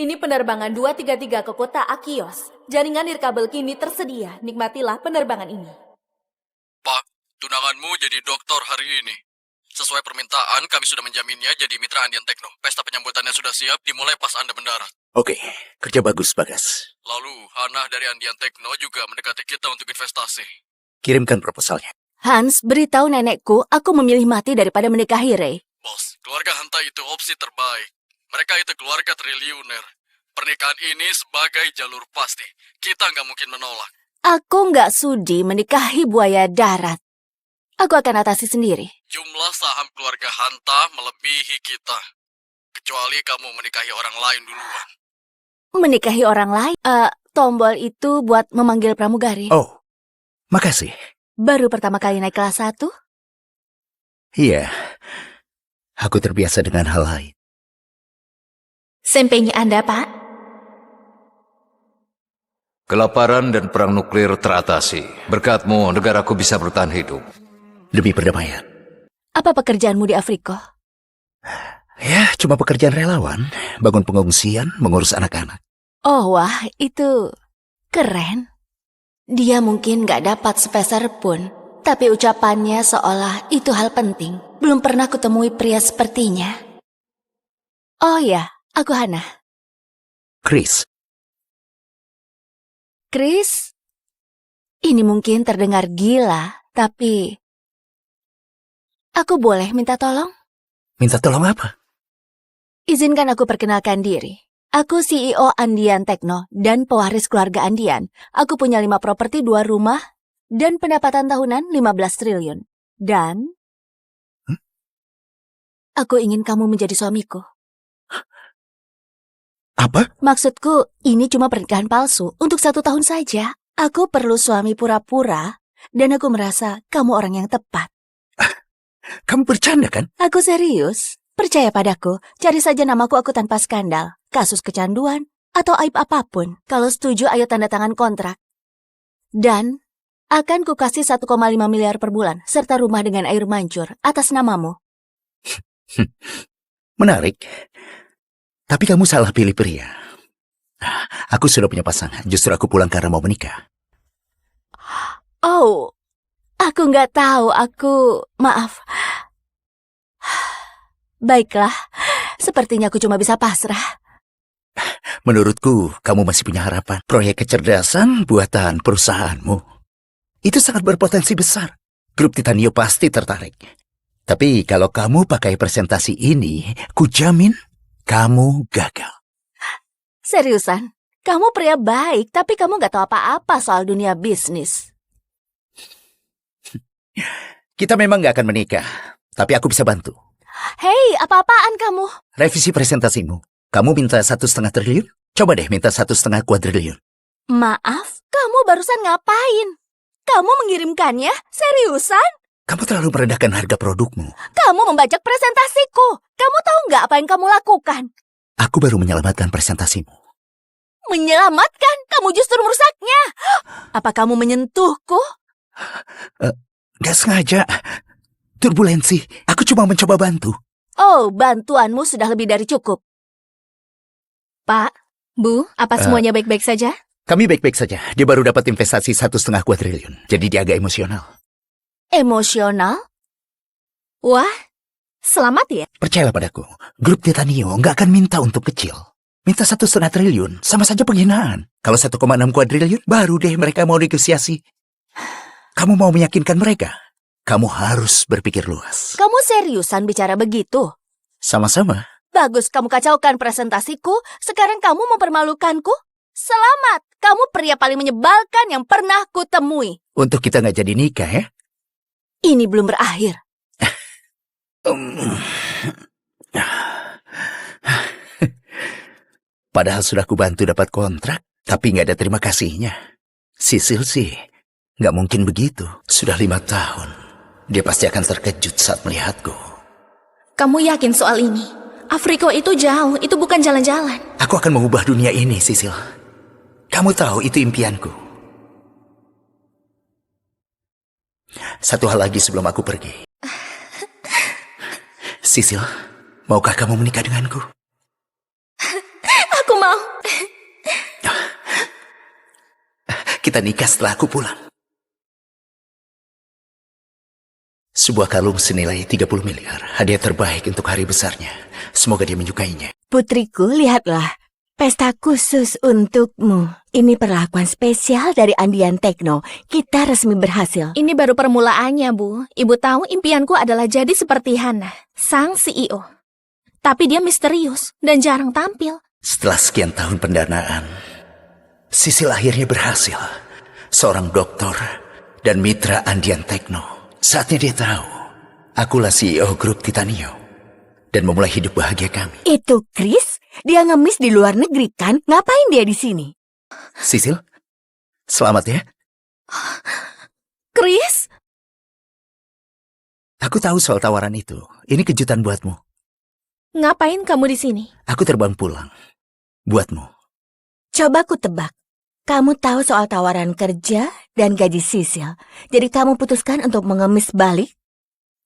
Ini penerbangan 233 ke kota Akios. Jaringan nirkabel kini tersedia. Nikmatilah penerbangan ini. Pak, tunanganmu jadi doktor hari ini. Sesuai permintaan, kami sudah menjaminnya jadi mitra Andian Tekno. Pesta penyambutannya sudah siap, dimulai pas Anda mendarat. Oke, kerja bagus, Bagas. Lalu, Hana dari Andian Tekno juga mendekati kita untuk investasi. Kirimkan proposalnya. Hans, beritahu nenekku aku memilih mati daripada menikahi Ray. Bos, keluarga Hanta itu opsi terbaik. Mereka itu keluarga triliuner. Pernikahan ini sebagai jalur pasti. Kita nggak mungkin menolak. Aku nggak sudi menikahi buaya darat. Aku akan atasi sendiri. Jumlah saham keluarga Hanta melebihi kita. Kecuali kamu menikahi orang lain duluan. Menikahi orang lain? Tombol itu buat memanggil pramugari. Oh, makasih. Baru pertama kali naik kelas 1? Iya, aku terbiasa dengan hal lain. Sempenya Anda, Pak. Kelaparan dan perang nuklir teratasi. Berkatmu, negaraku bisa bertahan hidup. Demi perdamaian. Apa pekerjaanmu di Afrika? Ya, cuma pekerjaan relawan. Bangun pengungsian, mengurus anak-anak. Oh, wah, itu keren. Dia mungkin nggak dapat sepeser pun, tapi ucapannya seolah itu hal penting. Belum pernah kutemui pria sepertinya. Oh ya, aku Hana. Chris, Chris, ini mungkin terdengar gila, tapi aku boleh minta tolong? minta tolong apa? Izinkan aku perkenalkan diri. Aku CEO Andian Tekno dan pewaris keluarga Andian. Aku punya 5 properti, 2 rumah, dan pendapatan tahunan 15 triliun. Dan aku ingin kamu menjadi suamiku. Apa? Maksudku, ini cuma pernikahan palsu untuk 1 tahun saja. Aku perlu suami pura-pura, dan aku merasa kamu orang yang tepat. Kamu bercanda kan? Aku serius. Percaya padaku, cari saja namaku aku tanpa skandal, kasus kecanduan, atau aib apapun. Kalau setuju, ayo tanda tangan kontrak. Dan akan kukasih 1,5 miliar per bulan, serta rumah dengan air mancur atas namamu. Menarik. Tapi kamu salah pilih pria. Aku sudah punya pasangan, justru aku pulang karena mau menikah. Oh, aku nggak tahu, maaf. Baiklah, sepertinya aku cuma bisa pasrah. Menurutku, kamu masih punya harapan. Proyek kecerdasan buatan perusahaanmu itu sangat berpotensi besar. Grup Titanio pasti tertarik. Tapi kalau kamu pakai presentasi ini, kujamin kamu gagal. Seriusan, kamu pria baik, tapi kamu nggak tahu apa-apa soal dunia bisnis. Kita memang nggak akan menikah, tapi aku bisa bantu. Hei, apa-apaan kamu? Revisi presentasimu. Kamu minta 1,5 triliun? Coba deh minta 1,5 kuadriliun. Maaf, kamu barusan ngapain? Kamu mengirimkannya? Seriusan? Kamu terlalu merendahkan harga produkmu. Kamu membajak presentasiku. Kamu tahu nggak apa yang kamu lakukan? Aku baru menyelamatkan presentasimu. Menyelamatkan? Kamu justru merusaknya. Apa kamu menyentuhku? Gak sengaja. Turbulensi. Aku cuma mencoba bantu. Oh, bantuanmu sudah lebih dari cukup. Pak, Bu, apa semuanya baik-baik saja? Kami baik-baik saja. Dia baru dapat investasi 1,5 kuadriliun. Jadi dia agak emosional. Emosional? Wah, selamat ya. Percayalah padaku. Grup Titanio nggak akan minta untuk kecil. Minta 1,5 triliun. Sama saja penghinaan. Kalau 1,6 kuadriliun, baru deh mereka mau negosiasi. Kamu mau meyakinkan mereka? Kamu harus berpikir luas. Kamu seriusan bicara begitu? Sama-sama. Bagus kamu kacaukan presentasiku, sekarang kamu mempermalukanku? Selamat, kamu pria paling menyebalkan yang pernah kutemui. Untuk kita nggak jadi nikah ya? Ini belum berakhir. Padahal sudah kubantu dapat kontrak, tapi nggak ada terima kasihnya. Sisil sih, nggak mungkin begitu. Sudah 5 tahun. Dia pasti akan terkejut saat melihatku. Kamu yakin soal ini? Afrika itu jauh, itu bukan jalan-jalan. Aku akan mengubah dunia ini, Sisil. Kamu tahu itu impianku. Satu hal lagi sebelum aku pergi. Sisil, maukah kamu menikah denganku? Aku mau. Kita nikah setelah aku pulang. Sebuah kalung senilai 30 miliar. Hadiah terbaik untuk hari besarnya. Semoga dia menyukainya. Putriku, lihatlah. Pesta khusus untukmu. Ini perlakuan spesial dari Andean Techno. Kita resmi berhasil. Ini baru permulaannya, Bu. Ibu tahu impianku adalah jadi seperti Hana, sang CEO. Tapi dia misterius dan jarang tampil. Setelah sekian tahun pendanaan, Sisil akhirnya berhasil. Seorang doktor dan mitra Andean Techno. Saatnya dia tahu, akulah CEO grup Titanio. Dan memulai hidup bahagia kami. Itu Chris? Dia ngemis di luar negeri kan? Ngapain dia di sini? Sisil, selamat ya. Chris? Aku tahu soal tawaran itu. Ini kejutan buatmu. Ngapain kamu di sini? Aku terbang pulang. Buatmu. Coba ku tebak. Kamu tahu soal tawaran kerja dan gaji Sisil. Jadi kamu putuskan untuk mengemis balik?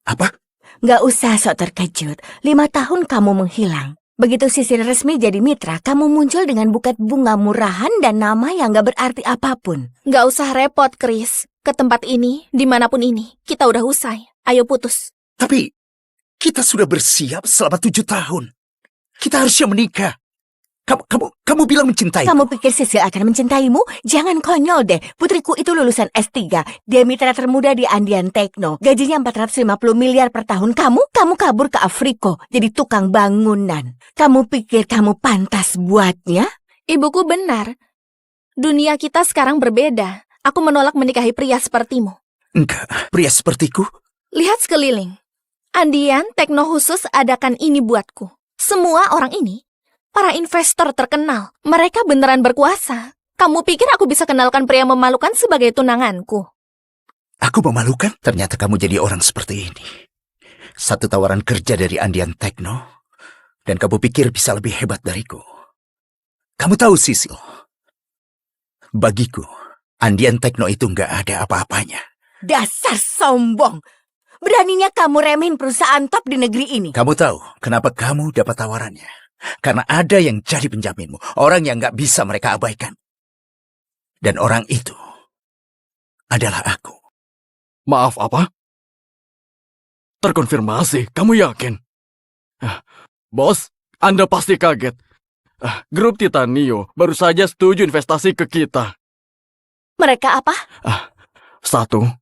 Apa? Nggak usah sok terkejut. 5 tahun kamu menghilang. Begitu Sisil resmi jadi mitra, kamu muncul dengan buket bunga murahan dan nama yang nggak berarti apapun. Nggak usah repot, Chris. Ke tempat ini, dimanapun ini, kita udah usai. Ayo putus. Tapi kita sudah bersiap selama 7 tahun. Kita harusnya menikah. Kamu bilang mencintai. Kamu pikir Sisil akan mencintaimu? Jangan konyol deh. Putriku itu lulusan S3. Dia mitra termuda di Andean Techno. Gajinya 450 miliar per tahun. Kamu kabur ke Afrika jadi tukang bangunan. Kamu pikir kamu pantas buatnya? Ibuku benar. Dunia kita sekarang berbeda. Aku menolak menikahi pria sepertimu. Enggak, pria sepertiku. Lihat sekeliling. Andean Techno khusus adakan ini buatku. Semua orang ini para investor terkenal. Mereka beneran berkuasa. Kamu pikir aku bisa kenalkan pria memalukan sebagai tunanganku? Aku memalukan? Ternyata kamu jadi orang seperti ini. Satu tawaran kerja dari Andean Techno, dan kamu pikir bisa lebih hebat dariku. Kamu tahu, Sisil, bagiku, Andean Techno itu nggak ada apa-apanya. Dasar sombong. Beraninya kamu remehin perusahaan top di negeri ini. Kamu tahu kenapa kamu dapat tawarannya? Karena ada yang jadi penjaminmu. Orang yang nggak bisa mereka abaikan. Dan orang itu adalah aku. Maaf, apa? Terkonfirmasi, kamu yakin? Bos, Anda pasti kaget. Grup Titanio baru saja setuju investasi ke kita. Mereka apa? 1,5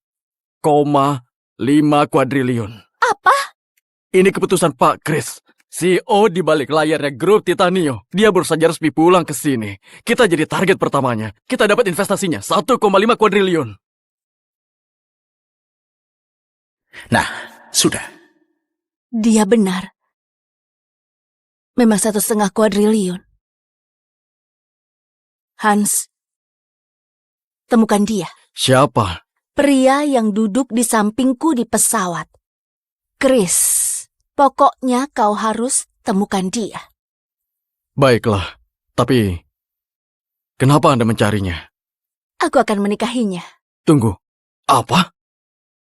kuadriliun. Apa? Ini keputusan Pak Chris, CEO di balik layarnya grup Titanio. Dia baru saja resmi pulang ke sini. Kita jadi target pertamanya. Kita dapat investasinya 1,5 kuadriliun. Nah, sudah. Dia benar. Memang 1,5 kuadriliun. Hans, temukan dia. Siapa? Pria yang duduk di sampingku di pesawat. Chris. Pokoknya kau harus temukan dia. Baiklah, tapi kenapa Anda mencarinya? Aku akan menikahinya. Tunggu, apa?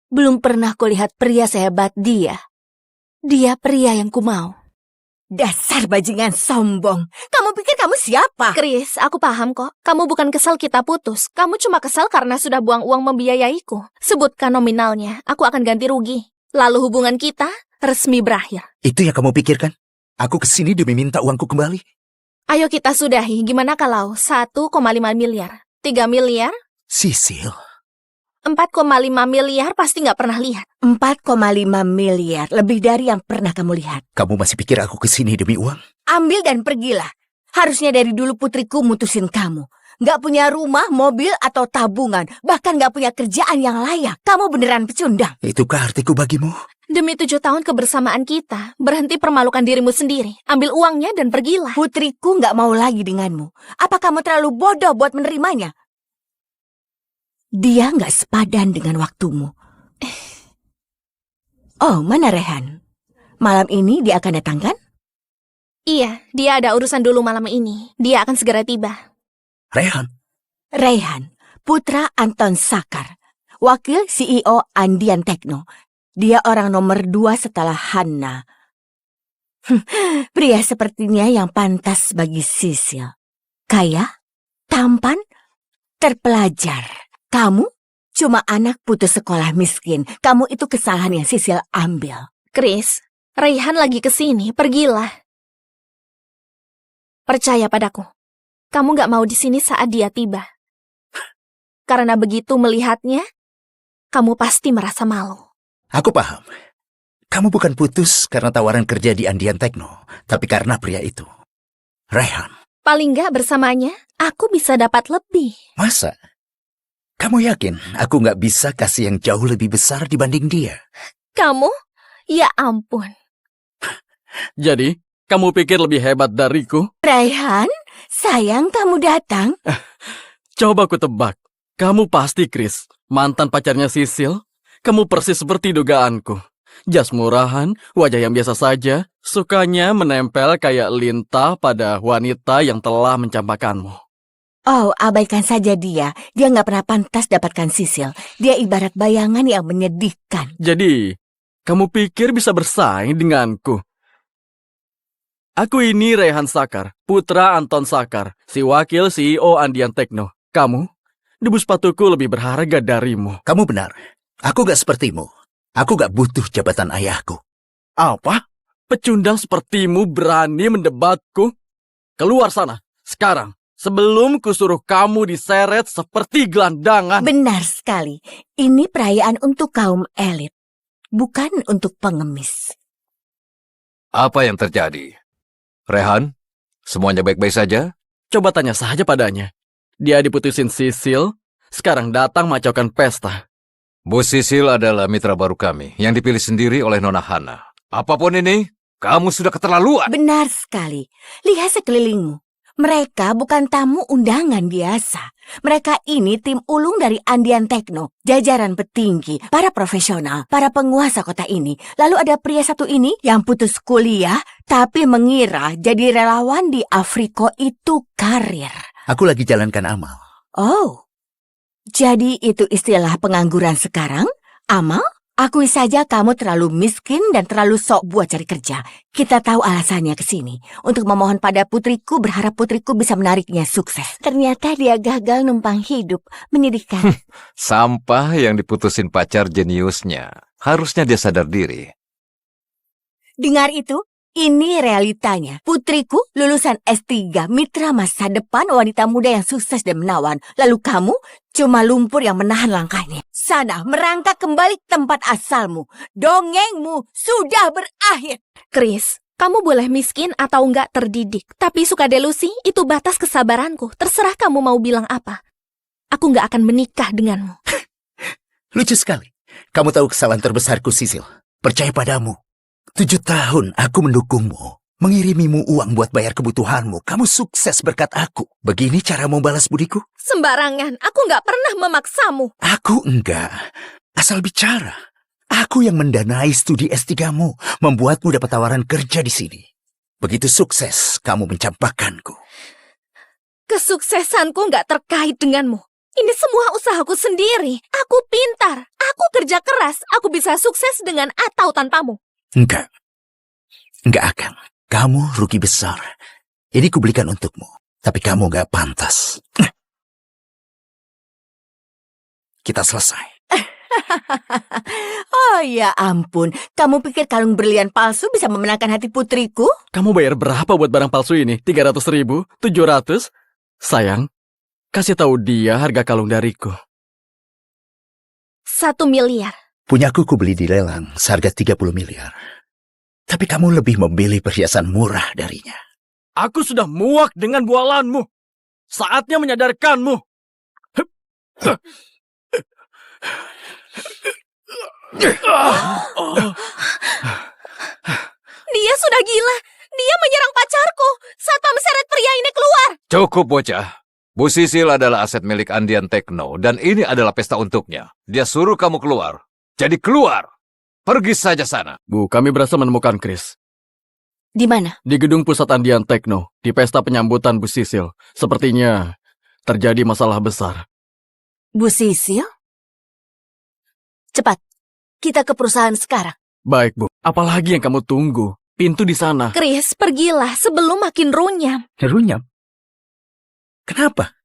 Belum pernah kulihat pria sehebat dia. Dia pria yang kumau. Dasar bajingan sombong. Kamu pikir kamu siapa? Chris, aku paham kok. Kamu bukan kesal kita putus. Kamu cuma kesal karena sudah buang uang membiayaiku. Sebutkan nominalnya, aku akan ganti rugi. Lalu hubungan kita resmi berakhir. Itu yang kamu pikirkan? Aku kesini demi minta uangku kembali. Ayo kita sudahi. Gimana kalau 1,5 miliar? 3 miliar? Sisil. 4,5 miliar pasti nggak pernah lihat. 4,5 miliar. Lebih dari yang pernah kamu lihat. Kamu masih pikir aku kesini demi uang? Ambil dan pergilah. Harusnya dari dulu putriku mutusin kamu. Nggak punya rumah, mobil, atau tabungan. Bahkan nggak punya kerjaan yang layak. Kamu beneran pecundang. Itukah artiku bagimu? Demi 7 tahun kebersamaan kita, berhenti permalukan dirimu sendiri. Ambil uangnya dan pergilah. Putriku nggak mau lagi denganmu. Apa kamu terlalu bodoh buat menerimanya? Dia nggak sepadan dengan waktumu. Oh, mana Rehan? Malam ini dia akan datang kan? Iya, dia ada urusan dulu malam ini. Dia akan segera tiba. Rehan? Rehan, putra Anton Sakar, wakil CEO Andean Techno. Dia orang nomor 2 setelah Hana. Pria sepertinya yang pantas bagi Sisil. kaya, tampan, terpelajar. Kamu cuma anak putus sekolah miskin. Kamu itu kesalahan yang Sisil ambil. Chris, Raihan lagi kesini, pergilah. Percaya padaku, kamu gak mau di sini saat dia tiba. Karena begitu melihatnya, kamu pasti merasa malu. Aku paham. Kamu bukan putus karena tawaran kerja di Andean Techno, tapi karena pria itu. Raihan. Paling gak bersamanya, aku bisa dapat lebih. Masa? Kamu yakin aku nggak bisa kasih yang jauh lebih besar dibanding dia? Kamu? Ya ampun. Jadi, kamu pikir lebih hebat dariku? Raihan, sayang kamu datang. Coba ku tebak. Kamu pasti Chris, mantan pacarnya Sisil. Kamu persis seperti dugaanku. Jas murahan, wajah yang biasa saja, sukanya menempel kayak lintah pada wanita yang telah mencampakkanmu. Oh, abaikan saja dia. Dia nggak pernah pantas dapatkan Sisil. Dia ibarat bayangan yang menyedihkan. Jadi, kamu pikir bisa bersaing denganku? Aku ini Raihan Sakar, putra Anton Sakar, si wakil CEO Andean Techno. Kamu, debu sepatuku lebih berharga darimu. Kamu benar. Aku nggak sepertimu. Aku nggak butuh jabatan ayahku. Apa? Pecundang sepertimu berani mendebatku? Keluar sana, sekarang. Sebelum kusuruh kamu diseret seperti gelandangan. Benar sekali. Ini perayaan untuk kaum elit, bukan untuk pengemis. Apa yang terjadi? Raihan, semuanya baik-baik saja? Coba tanya saja padanya. Dia diputusin Sisil, sekarang datang macaukan pesta. Bu Sisil adalah mitra baru kami yang dipilih sendiri oleh Nona Hana. Apapun ini, kamu sudah keterlaluan. Benar sekali. Lihat sekelilingmu. Mereka bukan tamu undangan biasa. Mereka ini tim ulung dari Andean Techno, jajaran petinggi, para profesional, para penguasa kota ini. Lalu ada pria satu ini yang putus kuliah, tapi mengira jadi relawan di Afriko itu karir. Aku lagi jalankan amal. Oh, jadi itu istilah pengangguran sekarang? Amal? Akui saja kamu terlalu miskin dan terlalu sok buat cari kerja. Kita tahu alasannya ke sini. Untuk memohon pada putriku, berharap putriku bisa menariknya sukses. Ternyata dia gagal numpang hidup. Menyedihkan. Sampah yang diputusin pacar jeniusnya. Harusnya dia sadar diri. Dengar itu? Ini realitanya. Putriku lulusan S3, mitra masa depan, wanita muda yang sukses dan menawan. Lalu kamu cuma lumpur yang menahan langkahnya. Sana, merangkak kembali ke tempat asalmu. Dongengmu sudah berakhir. Chris, kamu boleh miskin atau enggak terdidik. Tapi suka delusi, itu batas kesabaranku. Terserah kamu mau bilang apa. Aku enggak akan menikah denganmu. Lucu sekali. Kamu tahu kesalahan terbesarku, Sisil. Percaya padamu. 7 tahun aku mendukungmu, mengirimimu uang buat bayar kebutuhanmu. Kamu sukses berkat aku. Begini cara mau balas budiku? Sembarangan, aku nggak pernah memaksamu. Aku enggak. Asal bicara. Aku yang mendanai studi S3-mu, membuatmu dapat tawaran kerja di sini. Begitu sukses, kamu mencampakkanku. Kesuksesanku nggak terkait denganmu. Ini semua usahaku sendiri. Aku pintar, aku kerja keras, aku bisa sukses dengan atau tanpamu. Enggak. Enggak akan. Kamu rugi besar. Ini kubelikan untukmu. Tapi kamu enggak pantas. Kita selesai. Oh ya ampun, kamu pikir kalung berlian palsu bisa memenangkan hati putriku? Kamu bayar berapa buat barang palsu ini? 300.000? 700? Sayang, kasih tahu dia harga kalung dariku. 1 miliar. Punyaku kubeli di lelang seharga 30 miliar. Tapi kamu lebih memilih perhiasan murah darinya. Aku sudah muak dengan bualanmu. Saatnya menyadarkanmu. Dia sudah gila. Dia menyerang pacarku. Satpam seret pria ini keluar. Cukup, bocah. Bu Sisil adalah aset milik Andean Techno, dan ini adalah pesta untuknya. Dia suruh kamu keluar. Jadi keluar. Pergi saja sana. Bu, kami berhasil menemukan Chris. Di mana? Di gedung pusat Andean Techno, di pesta penyambutan Bu Sisil. Sepertinya terjadi masalah besar. Bu Sisil? Cepat, kita ke perusahaan sekarang. Baik, Bu. Apalagi yang kamu tunggu? Pintu di sana. Chris, pergilah sebelum makin runyam. Runyam. Kenapa?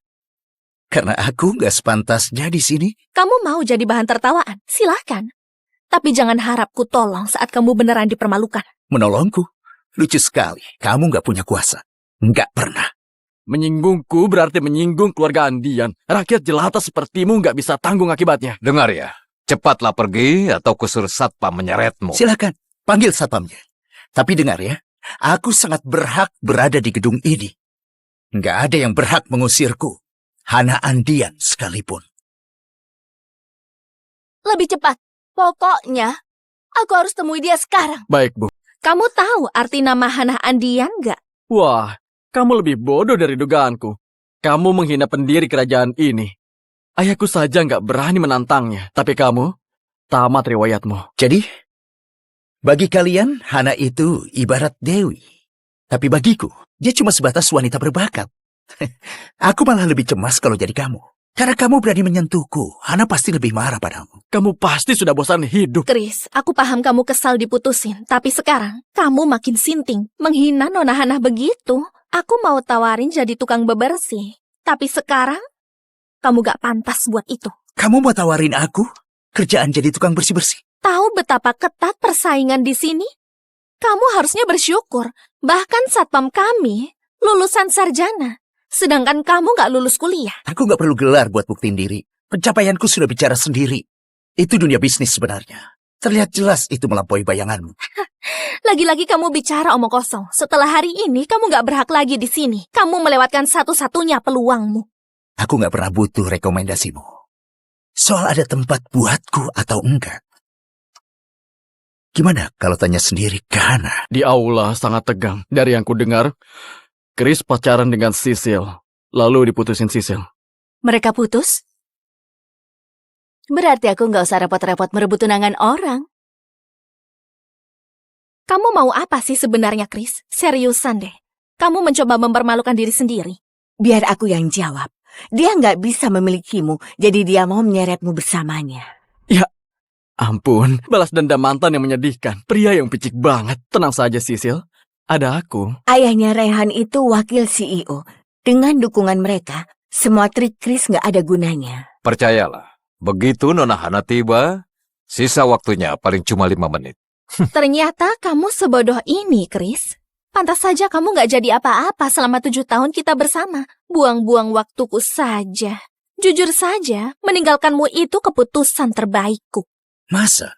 Karena aku nggak sepantasnya di sini. Kamu mau jadi bahan tertawaan? Silahkan. Tapi jangan harap ku tolong saat kamu beneran dipermalukan. Menolongku? Lucu sekali. Kamu nggak punya kuasa. Nggak pernah. Menyinggungku berarti menyinggung keluarga Andian. Rakyat jelata sepertimu nggak bisa tanggung akibatnya. Dengar ya, cepatlah pergi atau kusur satpam menyeretmu. Silakan, panggil satpamnya. Tapi dengar ya, aku sangat berhak berada di gedung ini. Nggak ada yang berhak mengusirku. Hana Andian sekalipun. Lebih cepat. Pokoknya, aku harus temui dia sekarang. Baik, Bu. Kamu tahu arti nama Hana Andian nggak? Wah, kamu lebih bodoh dari dugaanku. Kamu menghina pendiri kerajaan ini. Ayahku saja nggak berani menantangnya. Tapi kamu, tamat riwayatmu. Jadi, bagi kalian, Hana itu ibarat Dewi. Tapi bagiku, dia cuma sebatas wanita berbakat. Aku malah lebih cemas kalau jadi kamu. Karena kamu berani menyentuhku, Hana pasti lebih marah padamu. Kamu pasti sudah bosan hidup. Chris, aku paham kamu kesal diputusin. Tapi sekarang, kamu makin sinting. Menghina Nona Hana begitu. Aku mau tawarin jadi tukang bebersih. Tapi sekarang, kamu gak pantas buat itu. Kamu mau tawarin aku kerjaan jadi tukang bersih-bersih? Tahu betapa ketat persaingan di sini? Kamu harusnya bersyukur. Bahkan satpam kami lulusan sarjana. Sedangkan kamu gak lulus kuliah. Aku nggak perlu gelar buat buktiin diri. Pencapaianku sudah bicara sendiri. Itu dunia bisnis sebenarnya. Terlihat jelas itu melampaui bayanganmu. Lagi-lagi kamu bicara omong kosong. Setelah hari ini, kamu gak berhak lagi di sini. Kamu melewatkan satu-satunya peluangmu. Aku nggak pernah butuh rekomendasimu. Soal ada tempat buatku atau enggak. Gimana kalau tanya sendiri ke Hana? Di aula sangat tegang. Dari yang ku dengar, Chris pacaran dengan Sisil. Lalu diputusin Sisil. Mereka putus? Berarti aku nggak usah repot-repot merebut tunangan orang. Kamu mau apa sih sebenarnya, Chris? Seriusan deh. Kamu mencoba mempermalukan diri sendiri. Biar aku yang jawab. Dia nggak bisa memilikimu, jadi dia mau menyeretmu bersamanya. Ya, ampun. Balas dendam mantan yang menyedihkan. Pria yang picik banget. Tenang saja, Sisil. Ada aku. Ayahnya Rehan itu wakil CEO. Dengan dukungan mereka, semua trik Chris nggak ada gunanya. Percayalah, begitu Nona Hana tiba, sisa waktunya paling cuma 5 menit. Ternyata kamu sebodoh ini, Chris. Pantas saja kamu gak jadi apa-apa selama 7 tahun kita bersama. Buang-buang waktuku saja. Jujur saja, meninggalkanmu itu keputusan terbaikku. Masa?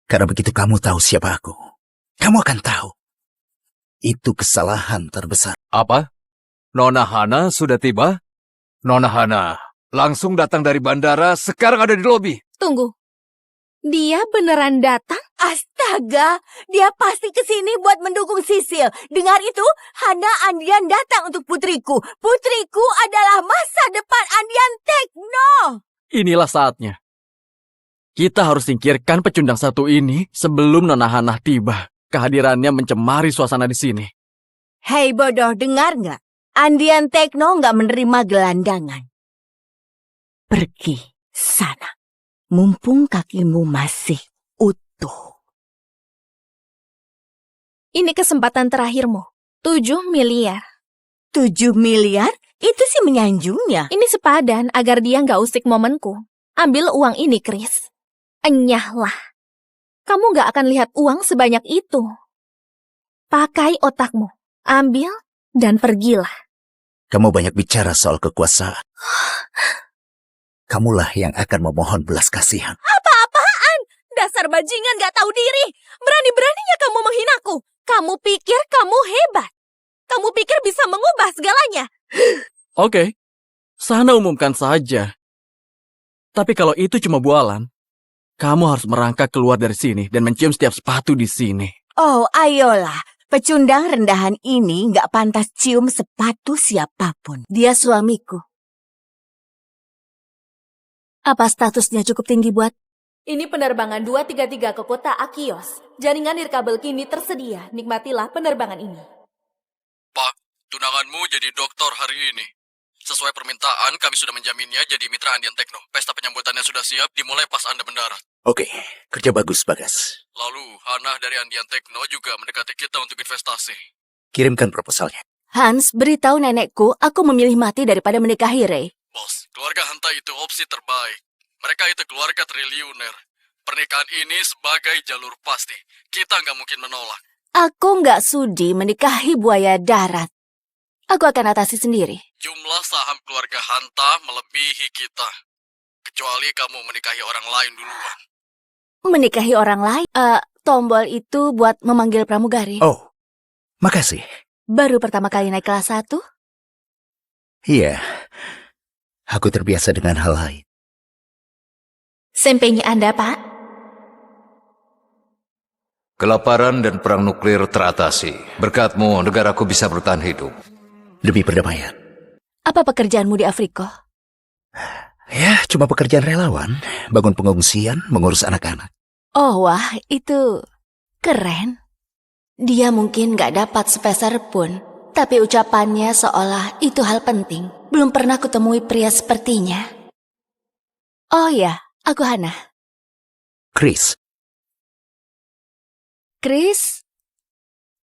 Karena begitu kamu tahu siapa aku, kamu akan tahu. Itu kesalahan terbesar. Apa? Nona Hana sudah tiba? Nona Hana langsung datang dari bandara, sekarang ada di lobi. Tunggu. Dia beneran datang? Astaga, dia pasti kesini buat mendukung Sisil. Dengar itu, Hana Andian datang untuk putriku. Putriku adalah masa depan Andian Tekno. Inilah saatnya. Kita harus singkirkan pecundang satu ini sebelum Nona Hana tiba. Kehadirannya mencemari suasana di sini. Hei bodoh, dengar nggak? Andian Tekno nggak menerima gelandangan. Pergi sana. Mumpung kakimu masih utuh. Ini kesempatan terakhirmu. 7 miliar. 7 miliar? Itu sih menyanjungnya. Ini sepadan agar dia nggak usik momenku. Ambil uang ini, Chris. Enyahlah. Kamu nggak akan lihat uang sebanyak itu. Pakai otakmu. Ambil dan pergilah. Kamu banyak bicara soal kekuasaan. Kamulah yang akan memohon belas kasihan. Apa-apaan? Dasar bajingan nggak tahu diri. Berani-beraninya kamu menghinaku. Kamu pikir kamu hebat. Kamu pikir bisa mengubah segalanya. Oke, sana umumkan saja. Tapi kalau itu cuma bualan, kamu harus merangkak keluar dari sini dan mencium setiap sepatu di sini. Oh, ayolah. Pecundang rendahan ini nggak pantas cium sepatu siapapun. Dia suamiku. Apa statusnya cukup tinggi buat? Ini penerbangan 233 ke kota Akios. Jaringan nirkabel kini tersedia. Nikmatilah penerbangan ini. Pak, tunanganmu jadi doktor hari ini. Sesuai permintaan, kami sudah menjaminnya jadi mitra Andian Tekno. Pesta penyambutannya sudah siap, dimulai pas Anda mendarat. Oke, kerja bagus, Bagas. Lalu, Hana dari Andian Tekno juga mendekati kita untuk investasi. Kirimkan proposalnya. Hans, beritahu nenekku aku memilih mati daripada menikahi Ray. Bos, keluarga Hanta itu opsi terbaik. Mereka itu keluarga triliuner. Pernikahan ini sebagai jalur pasti. Kita nggak mungkin menolak. Aku nggak sudi menikahi buaya darat. Aku akan atasi sendiri. Jumlah saham keluarga Hanta melebihi kita. Kecuali kamu menikahi orang lain duluan. Menikahi orang lain? Tombol itu buat memanggil pramugari. Oh, makasih. Baru pertama kali naik kelas 1? Iya, aku terbiasa dengan hal lain. Sempenya Anda, Pak. Kelaparan dan perang nuklir teratasi. Berkatmu, negaraku bisa bertahan hidup. Demi perdamaian. Apa pekerjaanmu di Afrika? Ya, cuma pekerjaan relawan. Bangun pengungsian, mengurus anak-anak. Oh wah, itu keren. Dia mungkin gak dapat sepeser pun, tapi ucapannya seolah itu hal penting. Belum pernah kutemui pria sepertinya. Oh ya, aku Hana. Chris, Chris,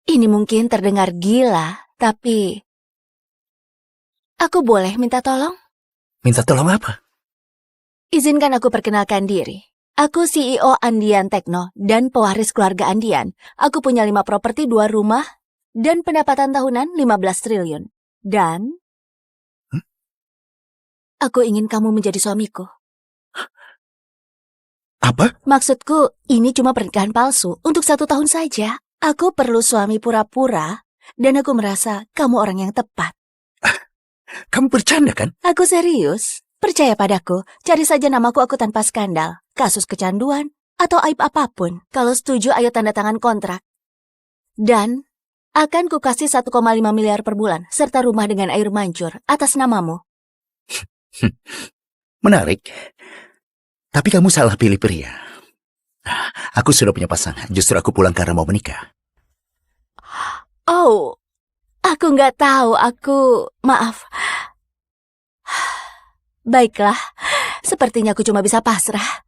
ini mungkin terdengar gila, tapi aku boleh minta tolong? minta tolong apa? Izinkan aku perkenalkan diri. Aku CEO Andian Tekno dan pewaris keluarga Andian. Aku punya 5 properti, 2 rumah, dan pendapatan tahunan 15 triliun. Dan aku ingin kamu menjadi suamiku. Apa? Maksudku, ini cuma pernikahan palsu untuk 1 tahun saja. Aku perlu suami pura-pura, dan aku merasa kamu orang yang tepat. Kamu bercanda kan? Aku serius. Percaya padaku, cari saja namaku aku tanpa skandal, kasus kecanduan, atau aib apapun. Kalau setuju, ayo tanda tangan kontrak. Dan akan kukasih 1,5 miliar per bulan, serta rumah dengan air mancur atas namamu. Menarik. Tapi kamu salah pilih pria. Aku sudah punya pasangan, justru aku pulang karena mau menikah. Oh, aku nggak tahu, maaf. Baiklah, sepertinya aku cuma bisa pasrah.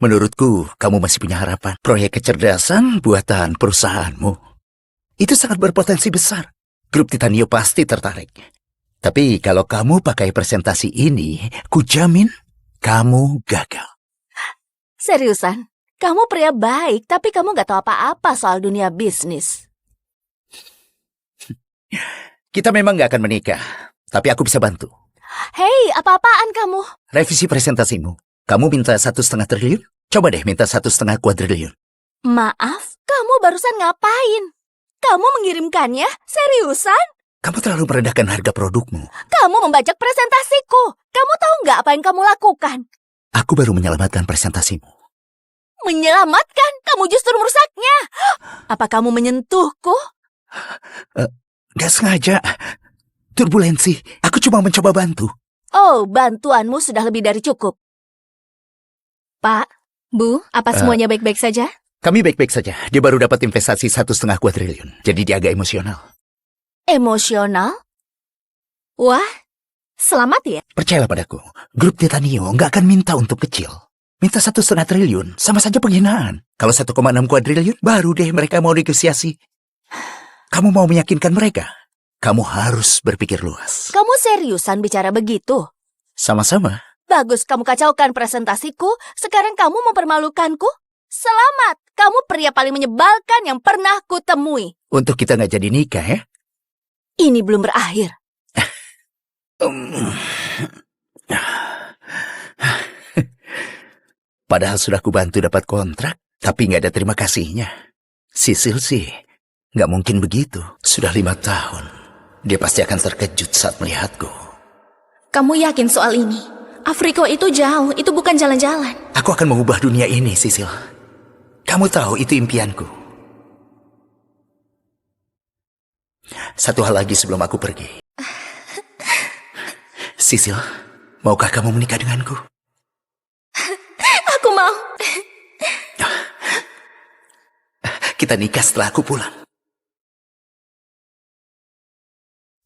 Menurutku, kamu masih punya harapan. Proyek kecerdasan buatan perusahaanmu. Itu sangat berpotensi besar. Grup Titanio pasti tertarik. Tapi kalau kamu pakai presentasi ini, kujamin kamu gagal. Seriusan, kamu pria baik, tapi kamu nggak tahu apa-apa soal dunia bisnis. Kita memang nggak akan menikah, tapi aku bisa bantu. Hei, apa-apaan kamu? Revisi presentasimu. Kamu minta 1,5 triliun? Coba deh minta 1,5 kuadriliun. Maaf, kamu barusan ngapain? Kamu mengirimkannya? Seriusan? Kamu terlalu merendahkan harga produkmu. Kamu membajak presentasiku. Kamu tahu nggak apa yang kamu lakukan? Aku baru menyelamatkan presentasimu. Menyelamatkan? Kamu justru merusaknya. Apa kamu menyentuhku? Gak sengaja. Turbulensi. Aku cuma mencoba bantu. Oh, bantuanmu sudah lebih dari cukup. Pak, Bu, apa semuanya baik-baik saja? Kami baik-baik saja. Dia baru dapat investasi 1,5 kuadriliun. Jadi dia agak emosional. Emosional? Wah, selamat ya. Percayalah padaku. Grup Titanio nggak akan minta untuk kecil. Minta 1,5 triliun. Sama saja penghinaan. Kalau 1,6 kuadriliun, baru deh mereka mau negosiasi. Kamu mau meyakinkan mereka? Kamu harus berpikir luas. Kamu seriusan bicara begitu? Sama-sama. Bagus kamu kacaukan presentasiku, sekarang kamu mempermalukanku? Selamat, kamu pria paling menyebalkan yang pernah kutemui. Untuk kita nggak jadi nikah ya? Ini belum berakhir. Padahal sudah kubantu dapat kontrak, tapi nggak ada terima kasihnya. Sisil sih, nggak mungkin begitu. Sudah 5 tahun. Dia pasti akan terkejut saat melihatku. Kamu yakin soal ini? Afrika itu jauh, itu bukan jalan-jalan. Aku akan mengubah dunia ini, Sisil. Kamu tahu itu impianku. Satu hal lagi sebelum aku pergi. Sisil, maukah kamu menikah denganku? Aku mau. Kita nikah setelah aku pulang.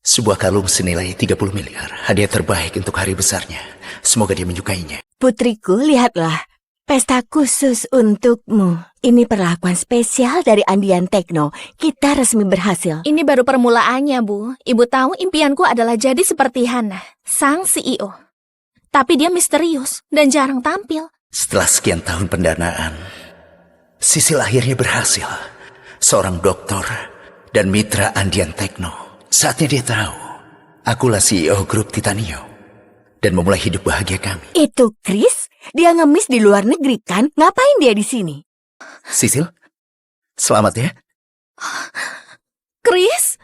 Sebuah kalung senilai 30 miliar. Hadiah terbaik untuk hari besarnya. Semoga dia menyukainya. Putriku, lihatlah. Pesta khusus untukmu. Ini perlakuan spesial dari Andean Techno. Kita resmi berhasil. Ini baru permulaannya, Bu. Ibu tahu impianku adalah jadi seperti Hannah, sang CEO. Tapi dia misterius dan jarang tampil. Setelah sekian tahun pendanaan, Sisil akhirnya berhasil. Seorang dokter dan mitra Andean Techno. Saatnya dia tahu, akulah CEO grup Titanio. Dan memulai hidup bahagia kami. Itu Chris? Dia ngemis di luar negeri kan? Ngapain dia di sini? Sisil, selamat ya. Chris?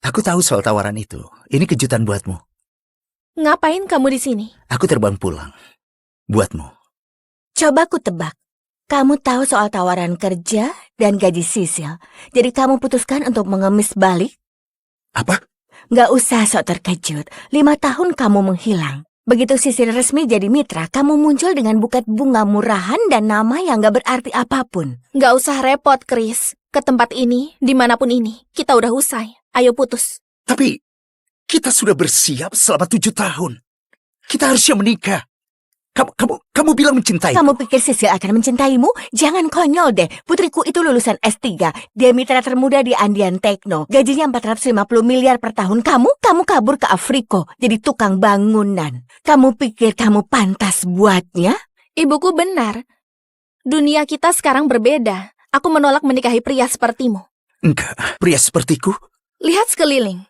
Aku tahu soal tawaran itu. Ini kejutan buatmu. Ngapain kamu di sini? Aku terbang pulang. Buatmu. Coba ku tebak. Kamu tahu soal tawaran kerja dan gaji Sisil. Jadi kamu putuskan untuk mengemis balik? Apa? Nggak usah sok terkejut. 5 tahun kamu menghilang. Begitu Sisil resmi jadi mitra, kamu muncul dengan buket bunga murahan dan nama yang nggak berarti apapun. Nggak usah repot, Chris. Ke tempat ini, dimanapun ini, kita udah usai. Ayo putus. Tapi kita sudah bersiap selama 7 tahun. Kita harusnya menikah. Kamu bilang mencintai. Kamu pikir Sisil akan mencintaimu? Jangan konyol deh. Putriku itu lulusan S3. Dia mitra termuda di Andean Techno. Gajinya 450 miliar per tahun. Kamu kabur ke Afrika jadi tukang bangunan. Kamu pikir kamu pantas buatnya? Ibuku benar. Dunia kita sekarang berbeda. Aku menolak menikahi pria sepertimu. Enggak, pria sepertiku. Lihat sekeliling.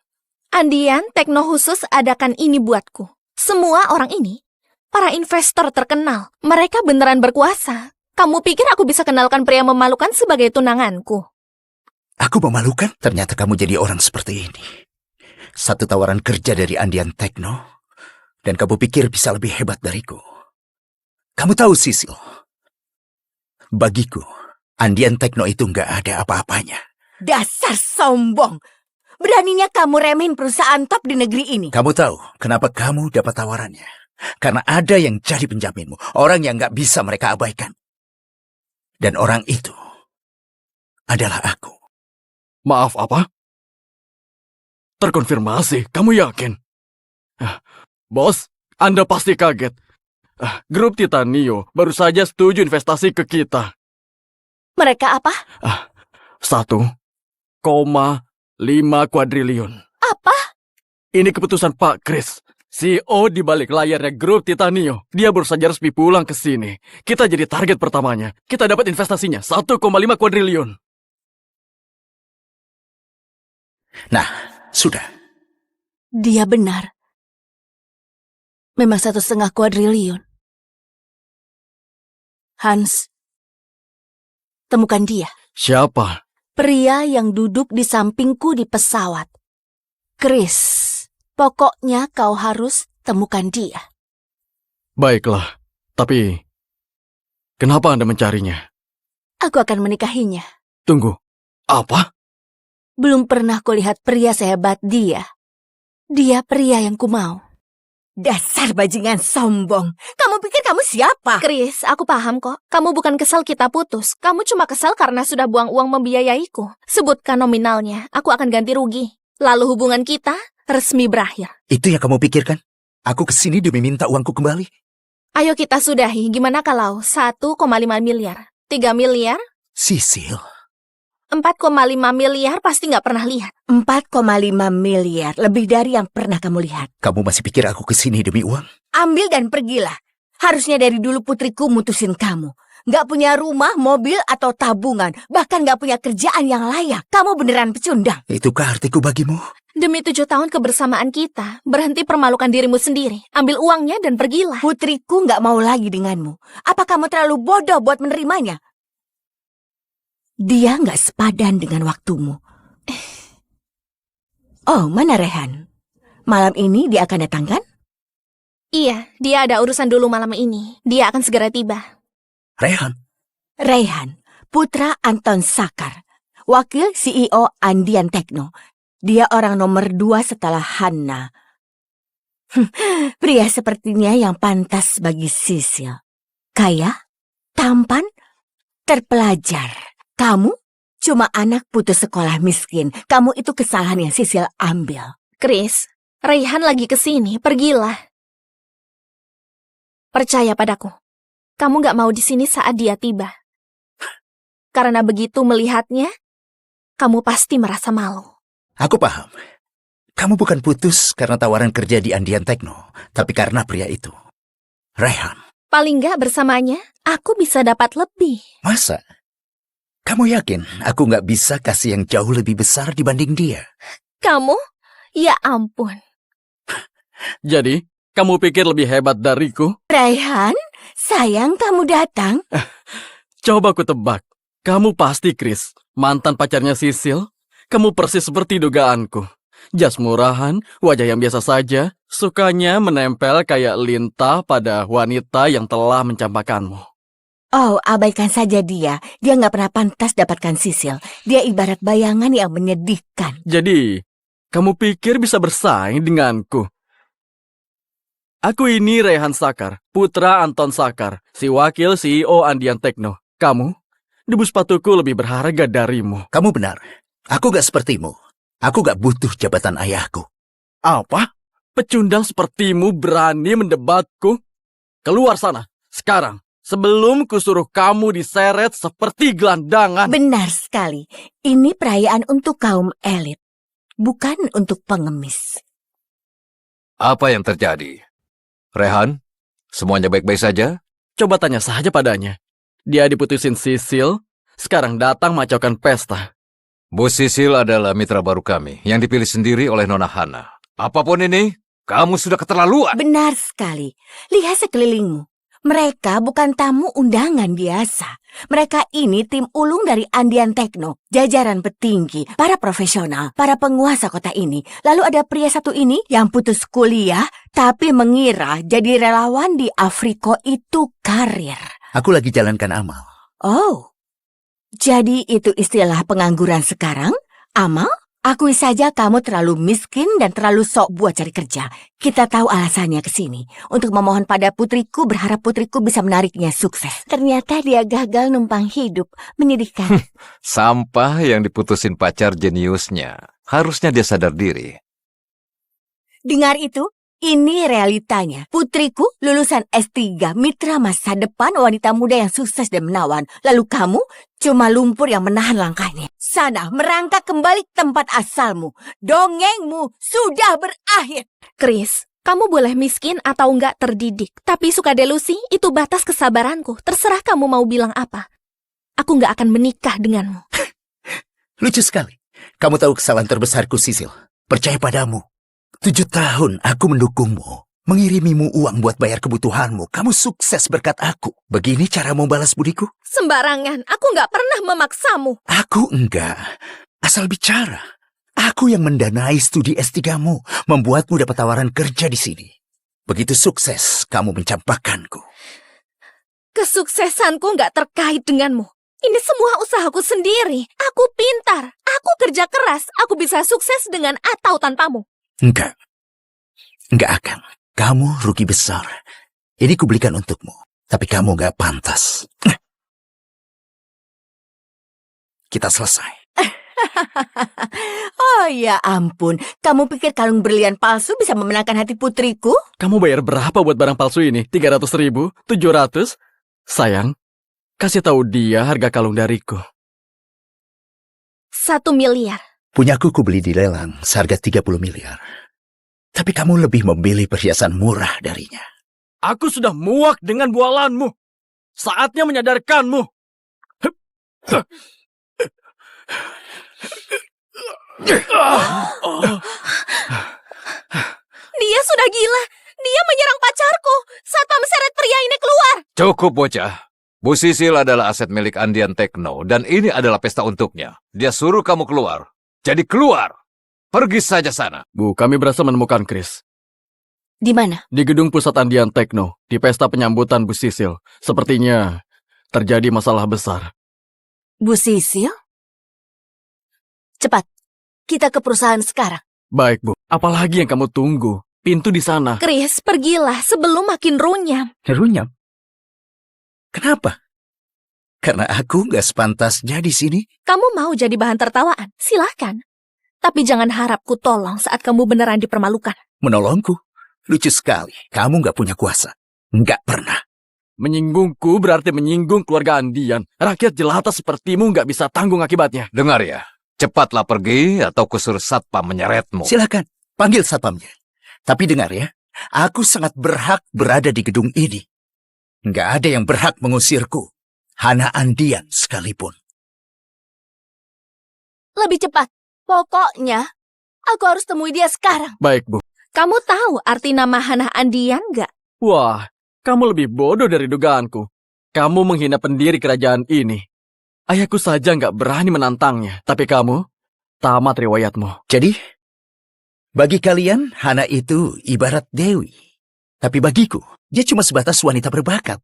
Andean Techno khusus adakan ini buatku. Semua orang ini para investor terkenal. Mereka beneran berkuasa. Kamu pikir aku bisa kenalkan pria memalukan sebagai tunanganku? Aku memalukan? Ternyata kamu jadi orang seperti ini. Satu tawaran kerja dari Andean Techno, dan kamu pikir bisa lebih hebat dariku. Kamu tahu, Sisil, bagiku, Andean Techno itu nggak ada apa-apanya. Dasar sombong. Beraninya kamu remehin perusahaan top di negeri ini. Kamu tahu kenapa kamu dapat tawarannya? Karena ada yang jadi penjaminmu. Orang yang nggak bisa mereka abaikan. Dan orang itu adalah aku. Maaf, apa? Terkonfirmasi, kamu yakin? Bos, Anda pasti kaget. Grup Titanio baru saja setuju investasi ke kita. Mereka apa? 1,5 kuadriliun. Apa? Ini keputusan Pak Chris, CEO di balik layarnya grup Titanio. Dia baru saja resmi pulang ke sini. Kita jadi target pertamanya. Kita dapat investasinya 1,5 kuadriliun. Nah, sudah. Dia benar. Memang 1,5 kuadriliun. Hans, temukan dia. Siapa? Pria yang duduk di sampingku di pesawat. Chris, pokoknya kau harus temukan dia. Baiklah, tapi kenapa Anda mencarinya? Aku akan menikahinya. Tunggu, apa? Belum pernah kulihat pria sehebat dia. Dia pria yang kumau. Dasar bajingan sombong. Kamu pikir kamu siapa? Chris, aku paham kok. Kamu bukan kesal kita putus. Kamu cuma kesal karena sudah buang uang membiayaiku. Sebutkan nominalnya, aku akan ganti rugi. Lalu hubungan kita resmi berakhir. Itu yang kamu pikirkan? Aku kesini demi minta uangku kembali. Ayo kita sudahi. Gimana kalau 1,5 miliar? 3 miliar? Sisil. 4,5 miliar pasti nggak pernah lihat. 4,5 miliar. Lebih dari yang pernah kamu lihat. Kamu masih pikir aku kesini demi uang? Ambil dan pergilah. Harusnya dari dulu putriku mutusin kamu. Nggak punya rumah, mobil, atau tabungan. Bahkan nggak punya kerjaan yang layak. Kamu beneran pecundang. Itukah artiku bagimu? Demi 7 tahun kebersamaan kita, berhenti permalukan dirimu sendiri. Ambil uangnya dan pergilah. Putriku nggak mau lagi denganmu. Apa kamu terlalu bodoh buat menerimanya? Dia nggak sepadan dengan waktumu. Oh, mana Rehan? Malam ini dia akan datang kan? Iya, dia ada urusan dulu malam ini. Dia akan segera tiba. Rehan. Rehan, putra Anton Sakar, wakil CEO Andean Techno. Dia orang nomor 2 setelah Hannah. Pria sepertinya yang pantas bagi Sisil. Kaya, tampan, terpelajar. Kamu cuma anak putus sekolah miskin. Kamu itu kesalahan yang Sisil ambil. Chris, Raihan lagi kesini, pergilah. Percaya padaku. Kamu gak mau di sini saat dia tiba. Karena begitu melihatnya, kamu pasti merasa malu. Aku paham. Kamu bukan putus karena tawaran kerja di Andean Techno, tapi karena pria itu. Rehan. Paling gak bersamanya, aku bisa dapat lebih. Masa? Kamu yakin aku nggak bisa kasih yang jauh lebih besar dibanding dia? Kamu? Ya ampun. Jadi, kamu pikir lebih hebat dariku? Raihan, sayang kamu datang. Coba ku tebak. Kamu pasti Chris, mantan pacarnya Sisil. Kamu persis seperti dugaanku. Jas murahan, wajah yang biasa saja, sukanya menempel kayak lintah pada wanita yang telah mencampakkanmu. Oh, abaikan saja dia. Dia nggak pernah pantas dapatkan Sisil. Dia ibarat bayangan yang menyedihkan. Jadi, kamu pikir bisa bersaing denganku? Aku ini Rehan Sakar, putra Anton Sakar, si wakil CEO Andean Techno. Kamu, debu sepatuku lebih berharga darimu. Kamu benar. Aku nggak sepertimu. Aku nggak butuh jabatan ayahku. Apa? Pecundang sepertimu berani mendebatku? Keluar sana, sekarang. Sebelum kusuruh kamu diseret seperti gelandangan. Benar sekali. Ini perayaan untuk kaum elit, bukan untuk pengemis. Apa yang terjadi? Rehan, semuanya baik-baik saja? Coba tanya saja padanya. Dia diputusin Sisil, sekarang datang macaukan pesta. Bu Sisil adalah mitra baru kami yang dipilih sendiri oleh Nona Hana. Apapun ini, kamu sudah keterlaluan. Benar sekali. Lihat sekelilingmu. Mereka bukan tamu undangan biasa. Mereka ini tim ulung dari Andean Techno, jajaran petinggi, para profesional, para penguasa kota ini. Lalu ada pria satu ini yang putus kuliah, tapi mengira jadi relawan di Afriko itu karir. Aku lagi jalankan amal. Oh, jadi itu istilah pengangguran sekarang? Amal? Akui saja kamu terlalu miskin dan terlalu sok buat cari kerja. Kita tahu alasannya ke sini. Untuk memohon pada putriku, berharap putriku bisa menariknya sukses. Ternyata dia gagal numpang hidup. Menyedihkan. Sampah yang diputusin pacar jeniusnya. Harusnya dia sadar diri. Dengar itu? Ini realitanya. Putriku lulusan S3, mitra masa depan, wanita muda yang sukses dan menawan. Lalu kamu cuma lumpur yang menahan langkahnya. Sana, merangkak kembali ke tempat asalmu. Dongengmu sudah berakhir. Chris, kamu boleh miskin atau enggak terdidik. Tapi suka delusi, itu batas kesabaranku. Terserah kamu mau bilang apa. Aku enggak akan menikah denganmu. Lucu sekali. Kamu tahu kesalahan terbesarku, Sisil. Percaya padamu. 7 tahun aku mendukungmu. Mengirimimu uang buat bayar kebutuhanmu. Kamu sukses berkat aku. Begini cara mau balas budiku? Sembarangan, aku enggak pernah memaksamu. Aku enggak. Asal bicara. Aku yang mendanai studi S3-mu. Membuatmu dapat tawaran kerja di sini. Begitu sukses, kamu mencampakkanku. Kesuksesanku enggak terkait denganmu. Ini semua usahaku sendiri. Aku pintar. Aku kerja keras. Aku bisa sukses dengan atau tanpamu. Enggak. Enggak akan. Kamu rugi besar. Ini kubelikan untukmu. Tapi kamu enggak pantas. Kita selesai. Oh ya ampun. Kamu pikir kalung berlian palsu bisa memenangkan hati putriku? Kamu bayar berapa buat barang palsu ini? 300.000? 700? Sayang, kasih tahu dia harga kalung dariku. 1 miliar. Punyaku kubeli di lelang seharga 30 miliar. Tapi kamu lebih memilih perhiasan murah darinya. Aku sudah muak dengan bualanmu. Saatnya menyadarkanmu. Dia sudah gila. Dia menyerang pacarku. Satpam seret pria ini keluar. Cukup, bocah. Bu Sisil adalah aset milik Andean Techno, dan ini adalah pesta untuknya. Dia suruh kamu keluar. Jadi keluar. Pergi saja sana. Bu, kami berhasil menemukan Chris. Di mana? Di gedung pusat Andean Techno, di pesta penyambutan Bu Sisil. Sepertinya terjadi masalah besar. Bu Sisil? Cepat, kita ke perusahaan sekarang. Baik, Bu. Apalagi yang kamu tunggu? Pintu di sana. Chris, pergilah sebelum makin runyam. Runyam. Kenapa? Karena aku nggak sepantasnya di sini. Kamu mau jadi bahan tertawaan? Silahkan. Tapi jangan harap ku tolong saat kamu beneran dipermalukan. Menolongku. Lucu sekali. Kamu nggak punya kuasa. Nggak pernah. Menyinggungku berarti menyinggung keluarga Andian. Rakyat jelata sepertimu nggak bisa tanggung akibatnya. Dengar ya, cepatlah pergi atau kusuruh satpam menyeretmu. Silakan, panggil satpamnya. Tapi dengar ya, aku sangat berhak berada di gedung ini. Nggak ada yang berhak mengusirku. Hana Andian sekalipun. Lebih cepat. Pokoknya, aku harus temui dia sekarang. Baik, Bu. Kamu tahu arti nama Hana Andian nggak? Wah, kamu lebih bodoh dari dugaanku. Kamu menghina pendiri kerajaan ini. Ayahku saja nggak berani menantangnya. Tapi kamu, tamat riwayatmu. Jadi, bagi kalian, Hana itu ibarat Dewi. Tapi bagiku, dia cuma sebatas wanita berbakat.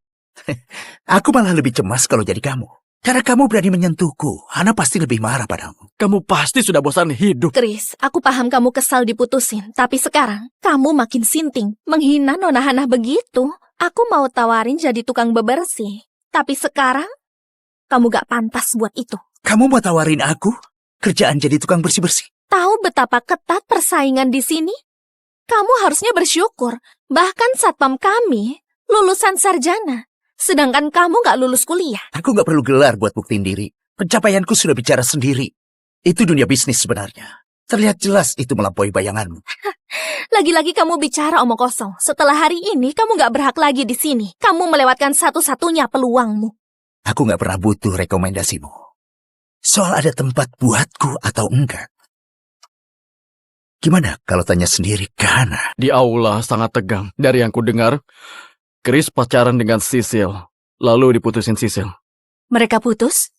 Aku malah lebih cemas kalau jadi kamu. Karena kamu berani menyentuhku, Hana pasti lebih marah padamu. Kamu pasti sudah bosan hidup. Chris, aku paham kamu kesal diputusin. Tapi sekarang, kamu makin sinting. Menghina Nona Hana begitu. Aku mau tawarin jadi tukang bebersih. Tapi sekarang, kamu gak pantas buat itu. Kamu mau tawarin aku kerjaan jadi tukang bersih-bersih? Tahu betapa ketat persaingan di sini? Kamu harusnya bersyukur. Bahkan satpam kami lulusan sarjana. Sedangkan kamu gak lulus kuliah. Aku nggak perlu gelar buat buktiin diri. Pencapaianku sudah bicara sendiri. Itu dunia bisnis sebenarnya. Terlihat jelas itu melampaui bayanganmu. Lagi-lagi kamu bicara omong kosong. Setelah hari ini, kamu gak berhak lagi di sini. Kamu melewatkan satu-satunya peluangmu. Aku nggak pernah butuh rekomendasimu. Soal ada tempat buatku atau enggak. Gimana kalau tanya sendiri ke Hana? Di aula sangat tegang. Dari yang kudengar, Chris pacaran dengan Sisil. Lalu diputusin Sisil. Mereka putus?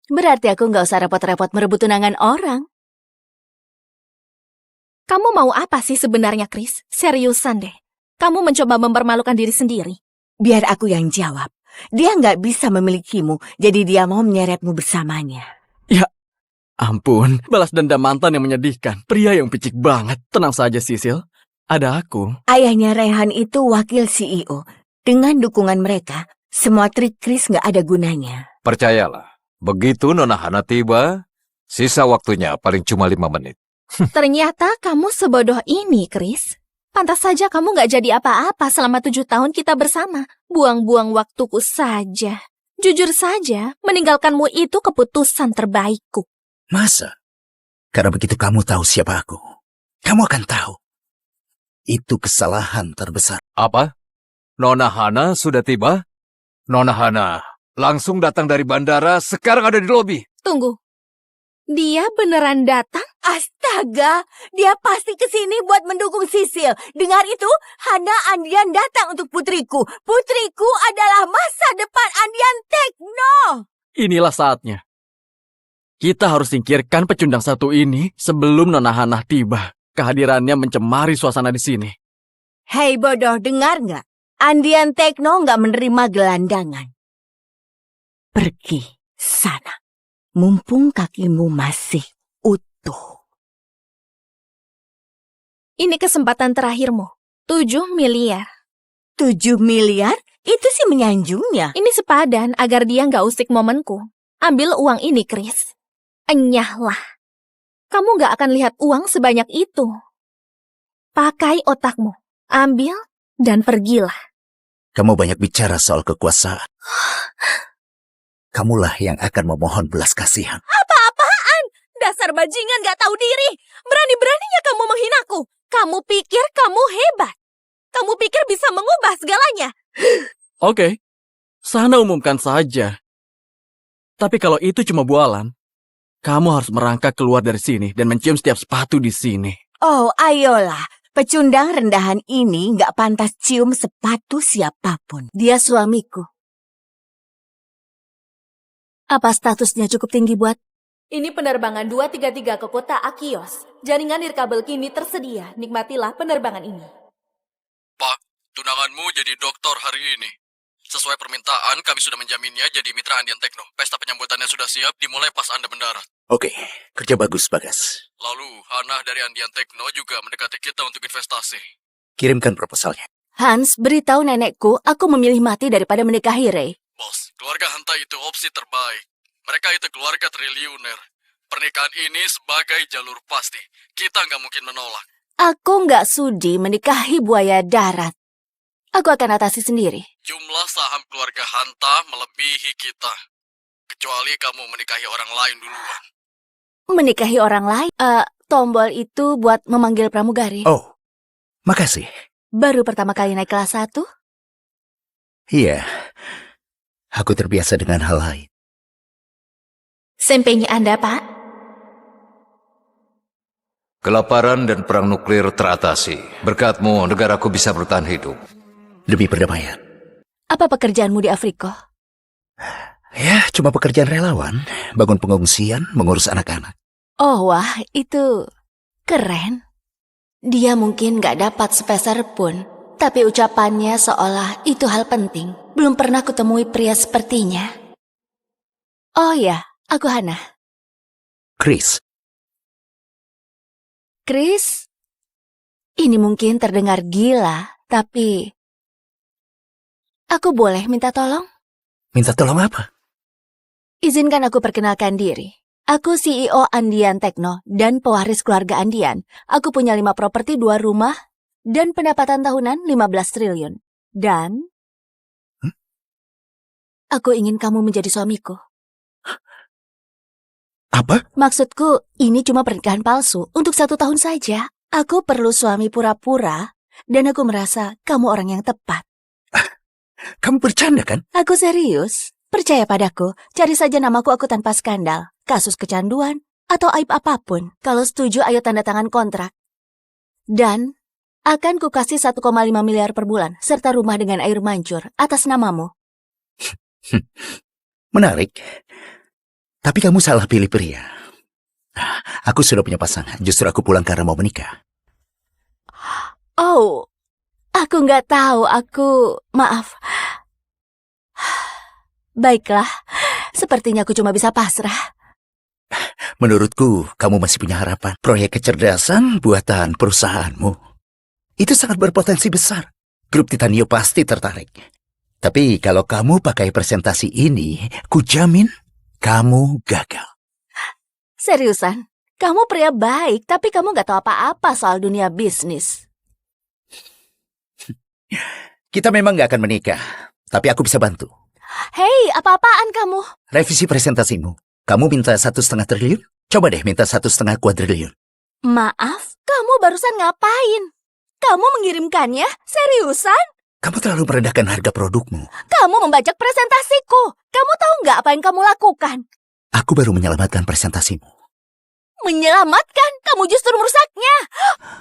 Berarti aku nggak usah repot-repot merebut tunangan orang. Kamu mau apa sih sebenarnya, Chris? Seriusan deh. Kamu mencoba mempermalukan diri sendiri. Biar aku yang jawab. Dia nggak bisa memilikimu, jadi dia mau menyeretmu bersamanya. Ampun, balas dendam mantan yang menyedihkan. Pria yang picik banget. Tenang saja, Sisil. Ada aku. Ayahnya Rehan itu wakil CEO. Dengan dukungan mereka, semua trik Chris nggak ada gunanya. Percayalah, begitu Nona Hana tiba, sisa waktunya paling cuma 5 menit. Ternyata kamu sebodoh ini, Chris. Pantas saja kamu gak jadi apa-apa selama 7 tahun kita bersama. Buang-buang waktuku saja. Jujur saja, meninggalkanmu itu keputusan terbaikku. Masa? Karena begitu kamu tahu siapa aku, kamu akan tahu. Itu kesalahan terbesar. Apa? Nona Hana sudah tiba? Nona Hana langsung datang dari bandara, sekarang ada di lobi. Tunggu. Dia beneran datang? Astaga, dia pasti kesini buat mendukung Sisil. Dengar itu, Hana Andian datang untuk putriku. Putriku adalah masa depan Andian Tekno. Inilah saatnya. Kita harus singkirkan pecundang satu ini sebelum Nona Hana tiba. Kehadirannya mencemari suasana di sini. Hei bodoh, dengar nggak? Andian Tekno nggak menerima gelandangan. Pergi sana. Mumpung kakimu masih utuh. Ini kesempatan terakhirmu. 7 miliar. 7 miliar? Itu sih menyanjungnya. Ini sepadan agar dia nggak usik momenku. Ambil uang ini, Chris. Enyahlah. Kamu nggak akan lihat uang sebanyak itu. Pakai otakmu. Ambil dan pergilah. Kamu banyak bicara soal kekuasaan. Kamulah yang akan memohon belas kasihan. Apa-apaan? Dasar bajingan nggak tahu diri. Berani-beraninya kamu menghinaku. Kamu pikir kamu hebat. Kamu pikir bisa mengubah segalanya. Oke, sana umumkan saja. Tapi kalau itu cuma bualan, kamu harus merangkak keluar dari sini dan mencium setiap sepatu di sini. Oh, ayolah. Pecundang rendahan ini nggak pantas cium sepatu siapapun. Dia suamiku. Apa statusnya cukup tinggi buat? Ini penerbangan 233 ke kota Akios. Jaringan nirkabel kini tersedia. Nikmatilah penerbangan ini. Pak, tunanganmu jadi doktor hari ini. Sesuai permintaan, kami sudah menjaminnya jadi mitra Andian Tekno. Pesta penyambutannya sudah siap, dimulai pas Anda mendarat. Oke, kerja bagus, Bagas. Lalu, Hana dari Andian Tekno juga mendekati kita untuk investasi. Kirimkan proposalnya. Hans, beritahu nenekku aku memilih mati daripada menikahi Ray. Bos, keluarga Hanta itu opsi terbaik. Mereka itu keluarga triliuner. Pernikahan ini sebagai jalur pasti. Kita nggak mungkin menolak. Aku nggak sudi menikahi buaya darat. Aku akan atasi sendiri. Jumlah saham keluarga Hanta melebihi kita. Kecuali kamu menikahi orang lain duluan. Menikahi orang lain? Tombol itu buat memanggil pramugari. Oh, makasih. Baru pertama kali naik kelas 1? Iya, aku terbiasa dengan hal lain. Sempenya Anda, Pak. Kelaparan dan perang nuklir teratasi. Berkatmu, negaraku bisa bertahan hidup. Demi perdamaian. Apa pekerjaanmu di Afrika? Ya, cuma pekerjaan relawan. Bangun pengungsian, mengurus anak-anak. Oh wah, itu keren. Dia mungkin gak dapat sepeser pun, tapi ucapannya seolah itu hal penting. Belum pernah kutemui pria sepertinya. Oh ya, aku Hana. Chris, Chris, ini mungkin terdengar gila, tapi aku boleh minta tolong? minta tolong apa? Izinkan aku perkenalkan diri. Aku CEO Andian Tekno dan pewaris keluarga Andian. Aku punya 5 properti, 2 rumah, dan pendapatan tahunan 15 triliun. Dan aku ingin kamu menjadi suamiku. Apa? Maksudku, ini cuma pernikahan palsu untuk 1 tahun saja. Aku perlu suami pura-pura, dan aku merasa kamu orang yang tepat. Kamu bercanda kan? Aku serius. Percaya padaku, cari saja namaku aku tanpa skandal, kasus kecanduan, atau aib apapun. Kalau setuju, ayo tanda tangan kontrak. Dan akan kukasih 1,5 miliar per bulan, serta rumah dengan air mancur atas namamu. Menarik. Tapi kamu salah pilih pria. Aku sudah punya pasangan, justru aku pulang karena mau menikah. Oh, aku nggak tahu, maaf. Baiklah, sepertinya aku cuma bisa pasrah. Menurutku, kamu masih punya harapan. Proyek kecerdasan buatan perusahaanmu. Itu sangat berpotensi besar. Grup Titanio pasti tertarik. Tapi kalau kamu pakai presentasi ini, kujamin kamu gagal. Seriusan, kamu pria baik, tapi kamu nggak tahu apa-apa soal dunia bisnis. Kita memang gak akan menikah, tapi aku bisa bantu. Hei, apa-apaan kamu? Revisi presentasimu. Kamu minta 1,5 triliun? Coba deh minta 1,5 kuadriliun. Maaf, kamu barusan ngapain? Kamu mengirimkannya? Seriusan? Kamu terlalu merendahkan harga produkmu. Kamu membajak presentasiku. Kamu tahu nggak apa yang kamu lakukan? Aku baru menyelamatkan presentasimu. Menyelamatkan? Kamu justru merusaknya.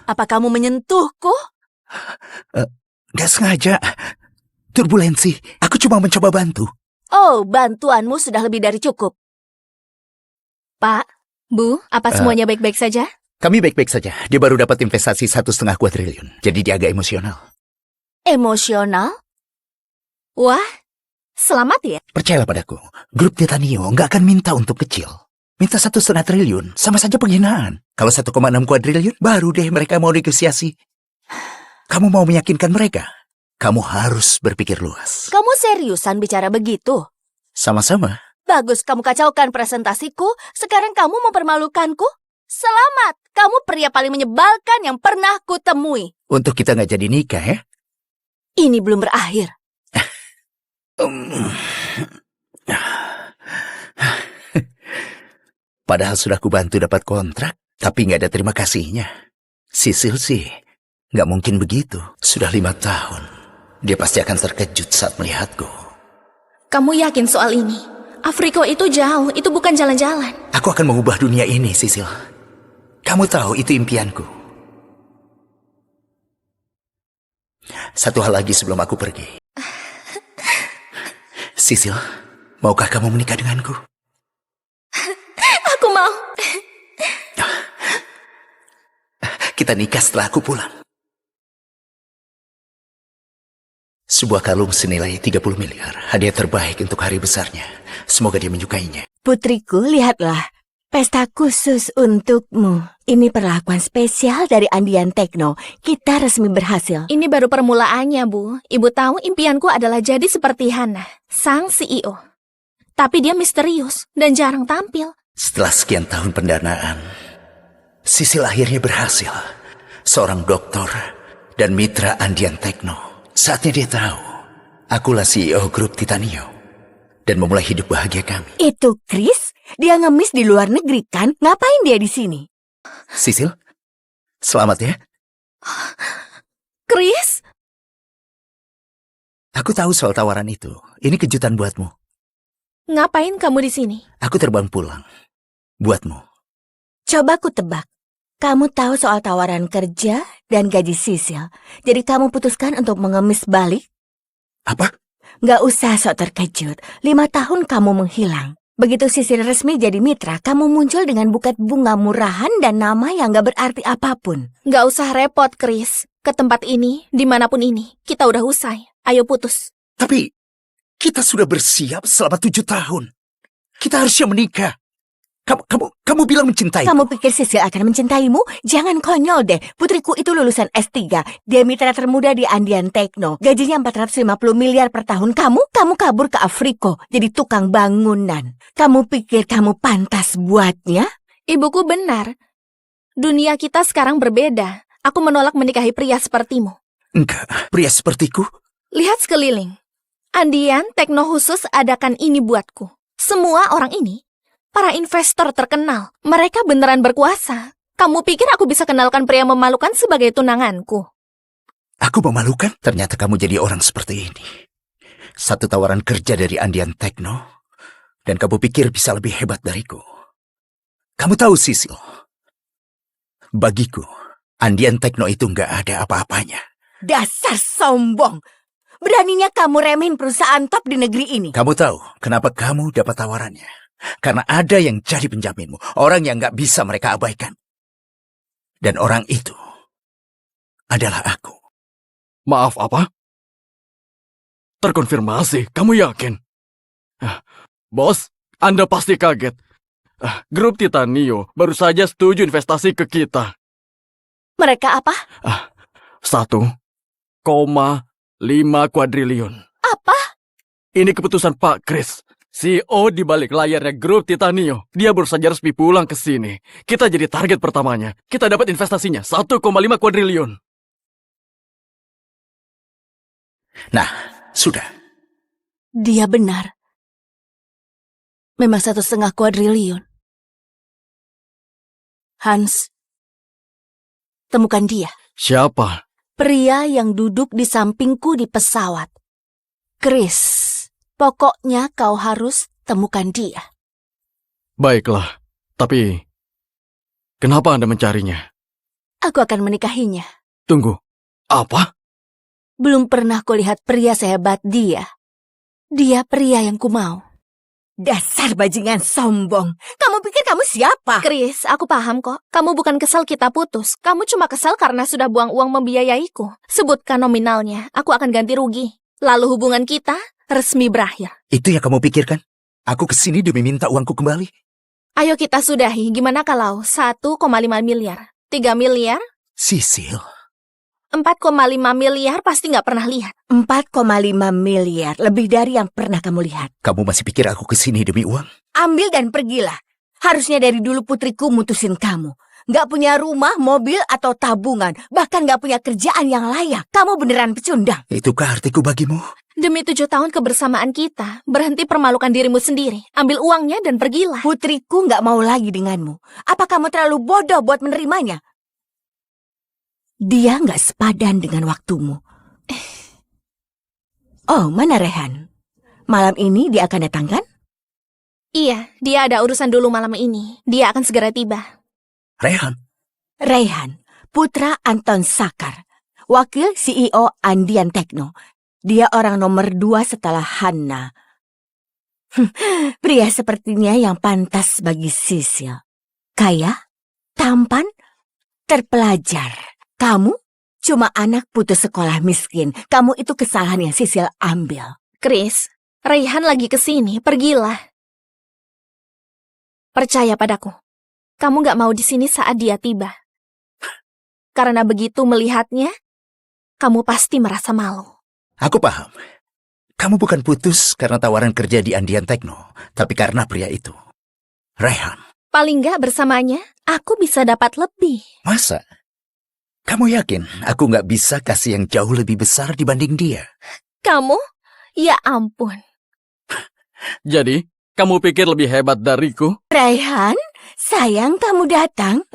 Apa kamu menyentuhku? Gak sengaja. Turbulensi. Aku cuma mencoba bantu. Oh, bantuanmu sudah lebih dari cukup. Pak, Bu, apa semuanya baik-baik saja? Kami baik-baik saja. Dia baru dapat investasi 1,5 kuadriliun. Jadi dia agak emosional. Emosional? Wah, selamat ya. Percayalah padaku. Grup Titanio nggak akan minta untuk kecil. Minta 1,5 triliun. Sama saja penghinaan. Kalau 1,6 kuadriliun, baru deh mereka mau negosiasi. Kamu mau meyakinkan mereka? Kamu harus berpikir luas. Kamu seriusan bicara begitu? Sama-sama. Bagus, kamu kacaukan presentasiku. Sekarang kamu mempermalukanku? Selamat, kamu pria paling menyebalkan yang pernah kutemui. Untuk kita nggak jadi nikah ya? Ini belum berakhir. Padahal sudah kubantu dapat kontrak, tapi nggak ada terima kasihnya. Sisil sih, nggak mungkin begitu. Sudah 5 tahun. Dia pasti akan terkejut saat melihatku. Kamu yakin soal ini? Afrika itu jauh, itu bukan jalan-jalan. Aku akan mengubah dunia ini, Sisil. Kamu tahu itu impianku. Satu hal lagi sebelum aku pergi. Sisil, maukah kamu menikah denganku? Aku mau. Kita nikah setelah aku pulang. Sebuah kalung senilai 30 miliar. Hadiah terbaik untuk hari besarnya. Semoga dia menyukainya. Putriku, lihatlah. Pesta khusus untukmu. Ini perlakuan spesial dari Andian Tekno. Kita resmi berhasil. Ini baru permulaannya, Bu. Ibu tahu impianku adalah jadi seperti Hana, sang CEO. Tapi dia misterius dan jarang tampil. Setelah sekian tahun pendanaan, Sisil akhirnya berhasil. Seorang dokter dan mitra Andian Tekno. Saatnya dia tahu, akulah CEO grup Titanio. Dan memulai hidup bahagia kami. Itu Chris, dia ngemis di luar negeri kan? Ngapain dia di sini? Sisil, selamat ya. Chris, Aku tahu soal tawaran itu. Ini kejutan buatmu. ngapain kamu di sini? Aku terbang pulang. Buatmu. Coba ku tebak. Kamu tahu soal tawaran kerja dan gaji Sisil. Jadi kamu putuskan untuk mengemis balik? Apa? Nggak usah sok terkejut. 5 tahun kamu menghilang. Begitu Sisil resmi jadi mitra, kamu muncul dengan buket bunga murahan dan nama yang nggak berarti apapun. Nggak usah repot, Chris. Ke tempat ini, dimanapun ini, kita udah usai. Ayo putus. Tapi kita sudah bersiap selama 7 tahun. Kita harusnya menikah. Kamu bilang mencintai. Kamu pikir Sisil akan mencintaimu? Jangan konyol deh. Putriku itu lulusan S3. Dia mitra termuda di Andean Techno. Gajinya 450 miliar per tahun. Kamu kabur ke Afrika jadi tukang bangunan. Kamu pikir kamu pantas buatnya? Ibuku benar. Dunia kita sekarang berbeda. Aku menolak menikahi pria sepertimu. Enggak, pria sepertiku. Lihat sekeliling. Andean Techno khusus adakan ini buatku. Semua orang ini, para investor terkenal. Mereka beneran berkuasa. Kamu pikir aku bisa kenalkan pria memalukan sebagai tunanganku? Aku memalukan. Ternyata kamu jadi orang seperti ini. Satu tawaran kerja dari Andean Techno. Dan kamu pikir bisa lebih hebat dariku. Kamu tahu, Sisil. Bagiku, Andean Techno itu nggak ada apa-apanya. Dasar sombong. Beraninya kamu remehin perusahaan top di negeri ini. Kamu tahu kenapa kamu dapat tawarannya? Karena ada yang jadi penjaminmu. Orang yang nggak bisa mereka abaikan. Dan orang itu adalah aku. Maaf apa? Terkonfirmasi, kamu yakin? Bos, Anda pasti kaget. Grup Titanio baru saja setuju investasi ke kita. Mereka apa? 1,5 kuadriliun. Apa? Ini keputusan Pak Chris, CEO di balik layarnya grup Titanio. Dia baru saja resmi pulang ke sini. Kita jadi target pertamanya. Kita dapat investasinya 1,5 kuadriliun. Nah, sudah. Dia benar. Memang 1,5 kuadriliun. Hans, temukan dia. Siapa? Pria yang duduk di sampingku di pesawat. Chris, pokoknya kau harus temukan dia. Baiklah, tapi kenapa Anda mencarinya? Aku akan menikahinya. Tunggu, apa? Belum pernah kulihat pria sehebat dia. Dia pria yang kumau. Dasar bajingan sombong. Kamu pikir kamu siapa? Chris, aku paham kok. Kamu bukan kesal kita putus. Kamu cuma kesal karena sudah buang uang membiayaiku. Sebutkan nominalnya, aku akan ganti rugi. Lalu hubungan kita resmi berakhir. Itu yang kamu pikirkan? Aku kesini demi minta uangku kembali. Ayo kita sudahi. Gimana kalau 1,5 miliar? 3 miliar? Sisil. 4,5 miliar pasti nggak pernah lihat. 4,5 miliar. Lebih dari yang pernah kamu lihat. Kamu masih pikir aku kesini demi uang? Ambil dan pergilah. Harusnya dari dulu putriku mutusin kamu. Nggak punya rumah, mobil, atau tabungan. Bahkan nggak punya kerjaan yang layak. Kamu beneran pecundang. Itukah artiku bagimu? Demi 7 tahun kebersamaan kita, berhenti permalukan dirimu sendiri. Ambil uangnya dan pergilah. Putriku nggak mau lagi denganmu. Apa kamu terlalu bodoh buat menerimanya? Dia nggak sepadan dengan waktumu. Oh, mana Rehan? Malam ini dia akan datang kan? Iya, dia ada urusan dulu malam ini. Dia akan segera tiba. Rehan. Rehan, putra Anton Sakar, wakil CEO Andean Techno. Dia orang nomor 2 setelah Hanna. Pria sepertinya yang pantas bagi Sisil. Kaya, tampan, terpelajar. Kamu cuma anak putus sekolah miskin. Kamu itu kesalahan yang Sisil ambil. Chris, Raihan lagi kesini. Pergilah. Percaya padaku. Kamu nggak mau di sini saat dia tiba. Karena begitu melihatnya, kamu pasti merasa malu. Aku paham. Kamu bukan putus karena tawaran kerja di Andean Techno, tapi karena pria itu. Rehan. Paling nggak bersamanya, aku bisa dapat lebih. Masa? Kamu yakin aku nggak bisa kasih yang jauh lebih besar dibanding dia? Kamu? Ya ampun. Jadi, kamu pikir lebih hebat dariku? Raihan, sayang kamu datang.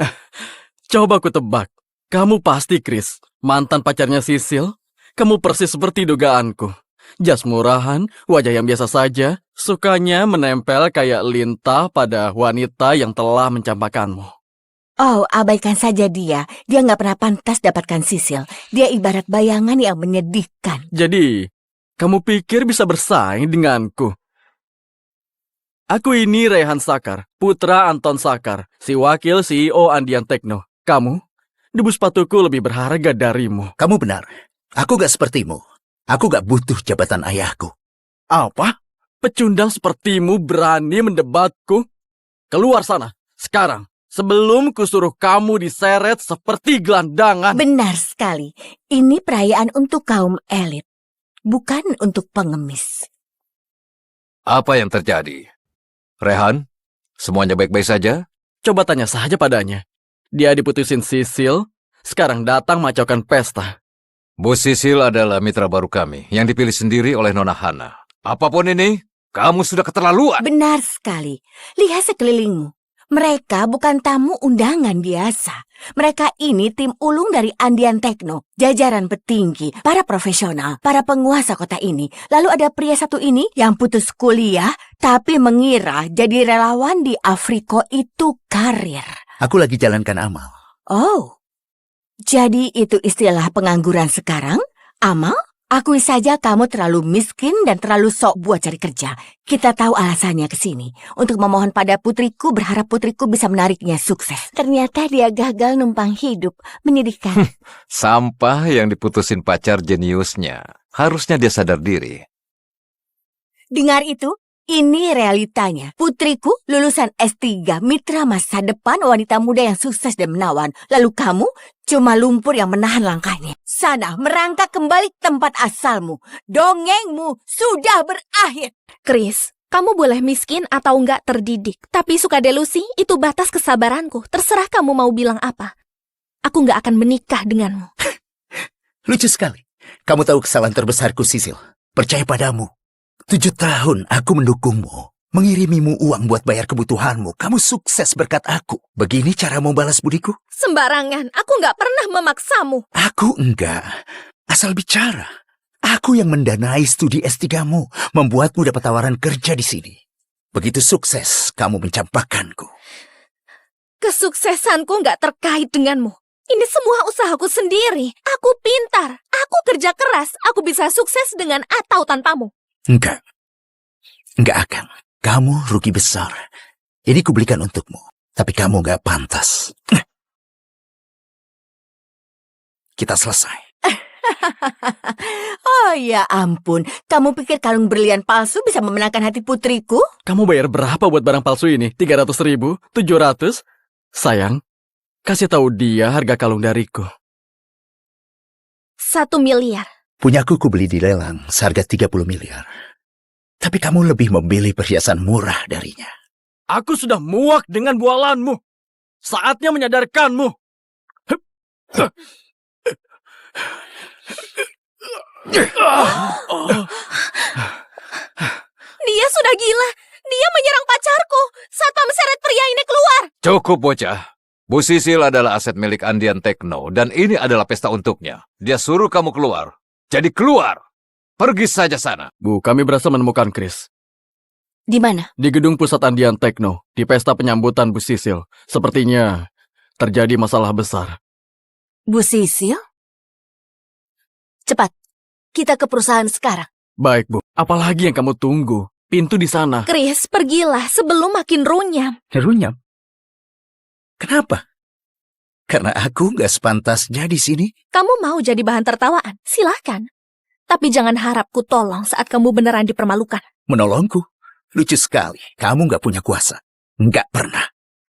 Coba ku tebak. Kamu pasti Chris, mantan pacarnya Sisil. Kamu persis seperti dugaanku. Jas murahan, wajah yang biasa saja, sukanya menempel kayak lintah pada wanita yang telah mencampakkanmu. Oh, abaikan saja dia. Dia nggak pernah pantas dapatkan Sisil. Dia ibarat bayangan yang menyedihkan. Jadi, kamu pikir bisa bersaing denganku? Aku ini Raihan Sakar, putra Anton Sakar, si wakil CEO Andian Tekno. Kamu, debu sepatuku lebih berharga darimu. Kamu benar. Aku gak sepertimu. Aku gak butuh jabatan ayahku. Apa? Pecundang sepertimu berani mendebatku? Keluar sana, sekarang, sebelum kusuruh kamu diseret seperti gelandangan. Benar sekali. Ini perayaan untuk kaum elit, bukan untuk pengemis. Apa yang terjadi? Rehan, semuanya baik-baik saja? Coba tanya saja padanya. Dia diputusin Sisil, sekarang datang macaukan pesta. Bu Sisil adalah mitra baru kami yang dipilih sendiri oleh Nona Hana. Apapun ini, kamu sudah keterlaluan. Benar sekali. Lihat sekelilingmu. Mereka bukan tamu undangan biasa. Mereka ini tim ulung dari Andian Tekno, jajaran petinggi, para profesional, para penguasa kota ini. Lalu ada pria satu ini yang putus kuliah, tapi mengira jadi relawan di Afriko itu karir. Aku lagi jalankan amal. Oh, jadi itu istilah pengangguran sekarang? Amal? Akui saja kamu terlalu miskin dan terlalu sok buat cari kerja. Kita tahu alasannya ke sini. Untuk memohon pada putriku, berharap putriku bisa menariknya sukses. Ternyata dia gagal numpang hidup. Menyedihkan. Sampah yang diputusin pacar jeniusnya. Harusnya dia sadar diri. Dengar itu? Ini realitanya. Putriku lulusan S3, mitra masa depan, wanita muda yang sukses dan menawan. Lalu kamu cuma lumpur yang menahan langkahnya. Sana, merangkak kembali ke tempat asalmu. Dongengmu sudah berakhir. Chris, kamu boleh miskin atau nggak terdidik. Tapi suka delusi, itu batas kesabaranku. Terserah kamu mau bilang apa. Aku nggak akan menikah denganmu. Lucu sekali. Kamu tahu kesalahan terbesarku, Sisil. Percaya padamu. 7 tahun aku mendukungmu. Mengirimimu uang buat bayar kebutuhanmu. Kamu sukses berkat aku. Begini cara mau balas budiku? Sembarangan, aku nggak pernah memaksamu. Aku enggak. Asal bicara. Aku yang mendanai studi S3-mu. Membuatmu dapat tawaran kerja di sini. Begitu sukses, kamu mencampakkanku. Kesuksesanku nggak terkait denganmu. Ini semua usahaku sendiri. Aku pintar, aku kerja keras. Aku bisa sukses dengan atau tanpamu. Enggak. Enggak akan. Kamu rugi besar. Ini kubelikan untukmu. Tapi kamu enggak pantas. Kita selesai. Oh ya ampun, kamu pikir kalung berlian palsu bisa memenangkan hati putriku? Kamu bayar berapa buat barang palsu ini? 300.000? 700? Sayang, kasih tahu dia harga kalung dariku. 1 miliar. Punyaku kubeli di lelang seharga 30 miliar. Tapi kamu lebih memilih perhiasan murah darinya. Aku sudah muak dengan bualanmu. Saatnya menyadarkanmu. Dia sudah gila. Dia menyerang pacarku. Satpam seret pria ini keluar. Cukup, bocah. Bu Sisil adalah aset milik Andian Tekno, dan ini adalah pesta untuknya. Dia suruh kamu keluar. Jadi keluar. Pergi saja sana. Bu, kami berhasil menemukan Chris. Di mana? Di gedung pusat Andian Tekno, di pesta penyambutan Bu Sisil. Sepertinya terjadi masalah besar. Bu Sisil? Cepat, kita ke perusahaan sekarang. Baik, Bu. Apalagi yang kamu tunggu? Pintu di sana. Chris, pergilah sebelum makin runyam. Runyam. Kenapa? Karena aku nggak sepantasnya di sini. Kamu mau jadi bahan tertawaan? Silahkan. Tapi jangan harap ku tolong saat kamu beneran dipermalukan. Menolongku? Lucu sekali. Kamu nggak punya kuasa. Nggak pernah.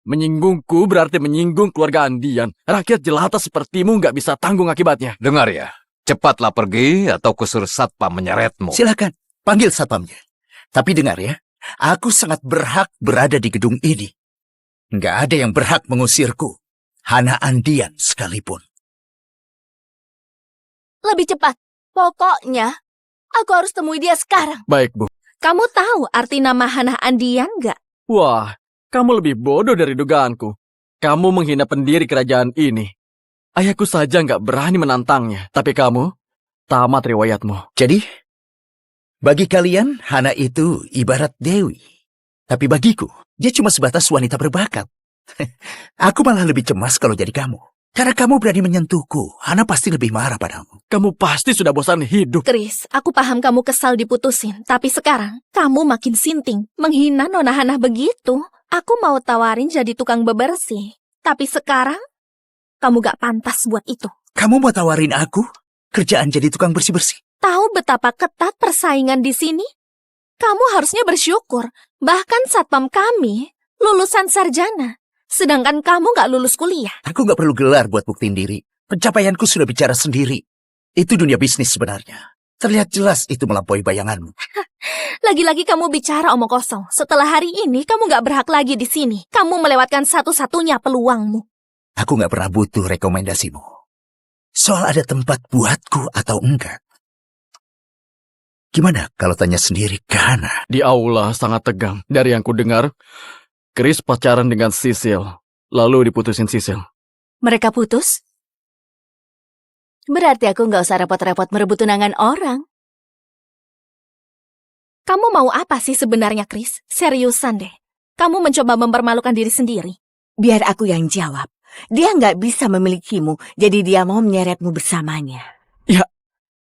Menyinggungku berarti menyinggung keluarga Andian. Rakyat jelata sepertimu nggak bisa tanggung akibatnya. Dengar ya. Cepatlah pergi atau kusuruh satpam menyeretmu. Silakan, panggil satpamnya. Tapi dengar ya, aku sangat berhak berada di gedung ini. Nggak ada yang berhak mengusirku. Hana Andian sekalipun. Lebih cepat. Pokoknya, aku harus temui dia sekarang. Baik, Bu. Kamu tahu arti nama Hana Andian nggak? Wah, kamu lebih bodoh dari dugaanku. Kamu menghina pendiri kerajaan ini. Ayahku saja nggak berani menantangnya. Tapi kamu, tamat riwayatmu. Jadi, bagi kalian, Hana itu ibarat Dewi. Tapi bagiku, dia cuma sebatas wanita berbakat. Aku malah lebih cemas kalau jadi kamu. Karena kamu berani menyentuhku, Hana pasti lebih marah padamu. Kamu pasti sudah bosan hidup. Chris, aku paham kamu kesal diputusin. Tapi sekarang, kamu makin sinting. Menghina Nona Hana begitu. Aku mau tawarin jadi tukang bebersih. Tapi sekarang, kamu gak pantas buat itu. Kamu mau tawarin aku kerjaan jadi tukang bersih-bersih? Tahu betapa ketat persaingan di sini? Kamu harusnya bersyukur. Bahkan satpam kami lulusan sarjana. Sedangkan kamu gak lulus kuliah. Aku nggak perlu gelar buat buktiin diri. Pencapaianku sudah bicara sendiri. Itu dunia bisnis sebenarnya. Terlihat jelas itu melampaui bayanganmu. Lagi-lagi kamu bicara omong kosong. Setelah hari ini, kamu gak berhak lagi di sini. Kamu melewatkan satu-satunya peluangmu. Aku nggak pernah butuh rekomendasimu. Soal ada tempat buatku atau enggak. Gimana kalau tanya sendiri ke Hana? Di aula sangat tegang. Dari yang kudengar, Chris pacaran dengan Sisil. Lalu diputusin Sisil. Mereka putus? Berarti aku nggak usah repot-repot merebut tunangan orang. Kamu mau apa sih sebenarnya, Chris? Seriusan deh. Kamu mencoba mempermalukan diri sendiri. Biar aku yang jawab. Dia nggak bisa memilikimu, jadi dia mau menyeretmu bersamanya. Ya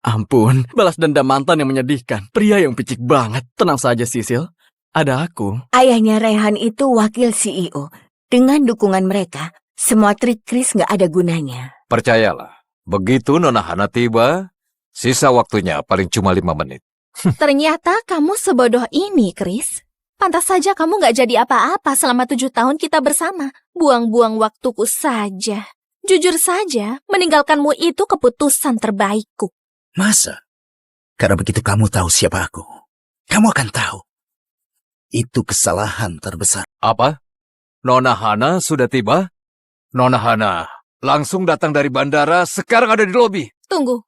ampun, balas dendam mantan yang menyedihkan. Pria yang picik banget. Tenang saja, Sisil. Ada aku. Ayahnya Rehan itu wakil CEO. Dengan dukungan mereka, semua trik Chris nggak ada gunanya. Percayalah, begitu Nona Hana tiba, sisa waktunya paling cuma 5 menit. Ternyata kamu sebodoh ini, Chris. Pantas saja kamu gak jadi apa-apa selama 7 tahun kita bersama. Buang-buang waktuku saja. Jujur saja, meninggalkanmu itu keputusan terbaikku. Masa? Karena begitu kamu tahu siapa aku, kamu akan tahu. Itu kesalahan terbesar. Apa? Nona Hana sudah tiba? Nona Hana langsung datang dari bandara, sekarang ada di lobi. Tunggu.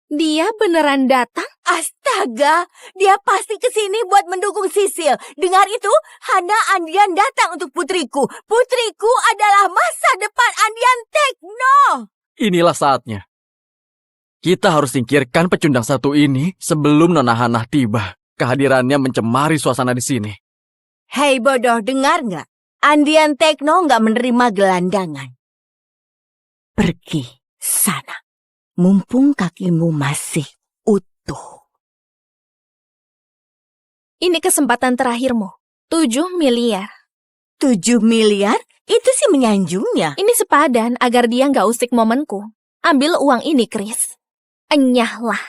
Dia beneran datang? Astaga, dia pasti kesini buat mendukung Sisil. Dengar itu, Hana Andian datang untuk putriku. Putriku adalah masa depan Andian Tekno. Inilah saatnya. Kita harus singkirkan pecundang satu ini sebelum Nona Hana tiba. Kehadirannya mencemari suasana di sini. Hei bodoh, dengar nggak? Andian Tekno nggak menerima gelandangan. Pergi sana. Mumpung kakimu masih utuh. Ini kesempatan terakhirmu. 7 miliar. 7 miliar? Itu sih menyanjungnya. Ini sepadan agar dia nggak usik momenku. Ambil uang ini, Chris. Enyahlah.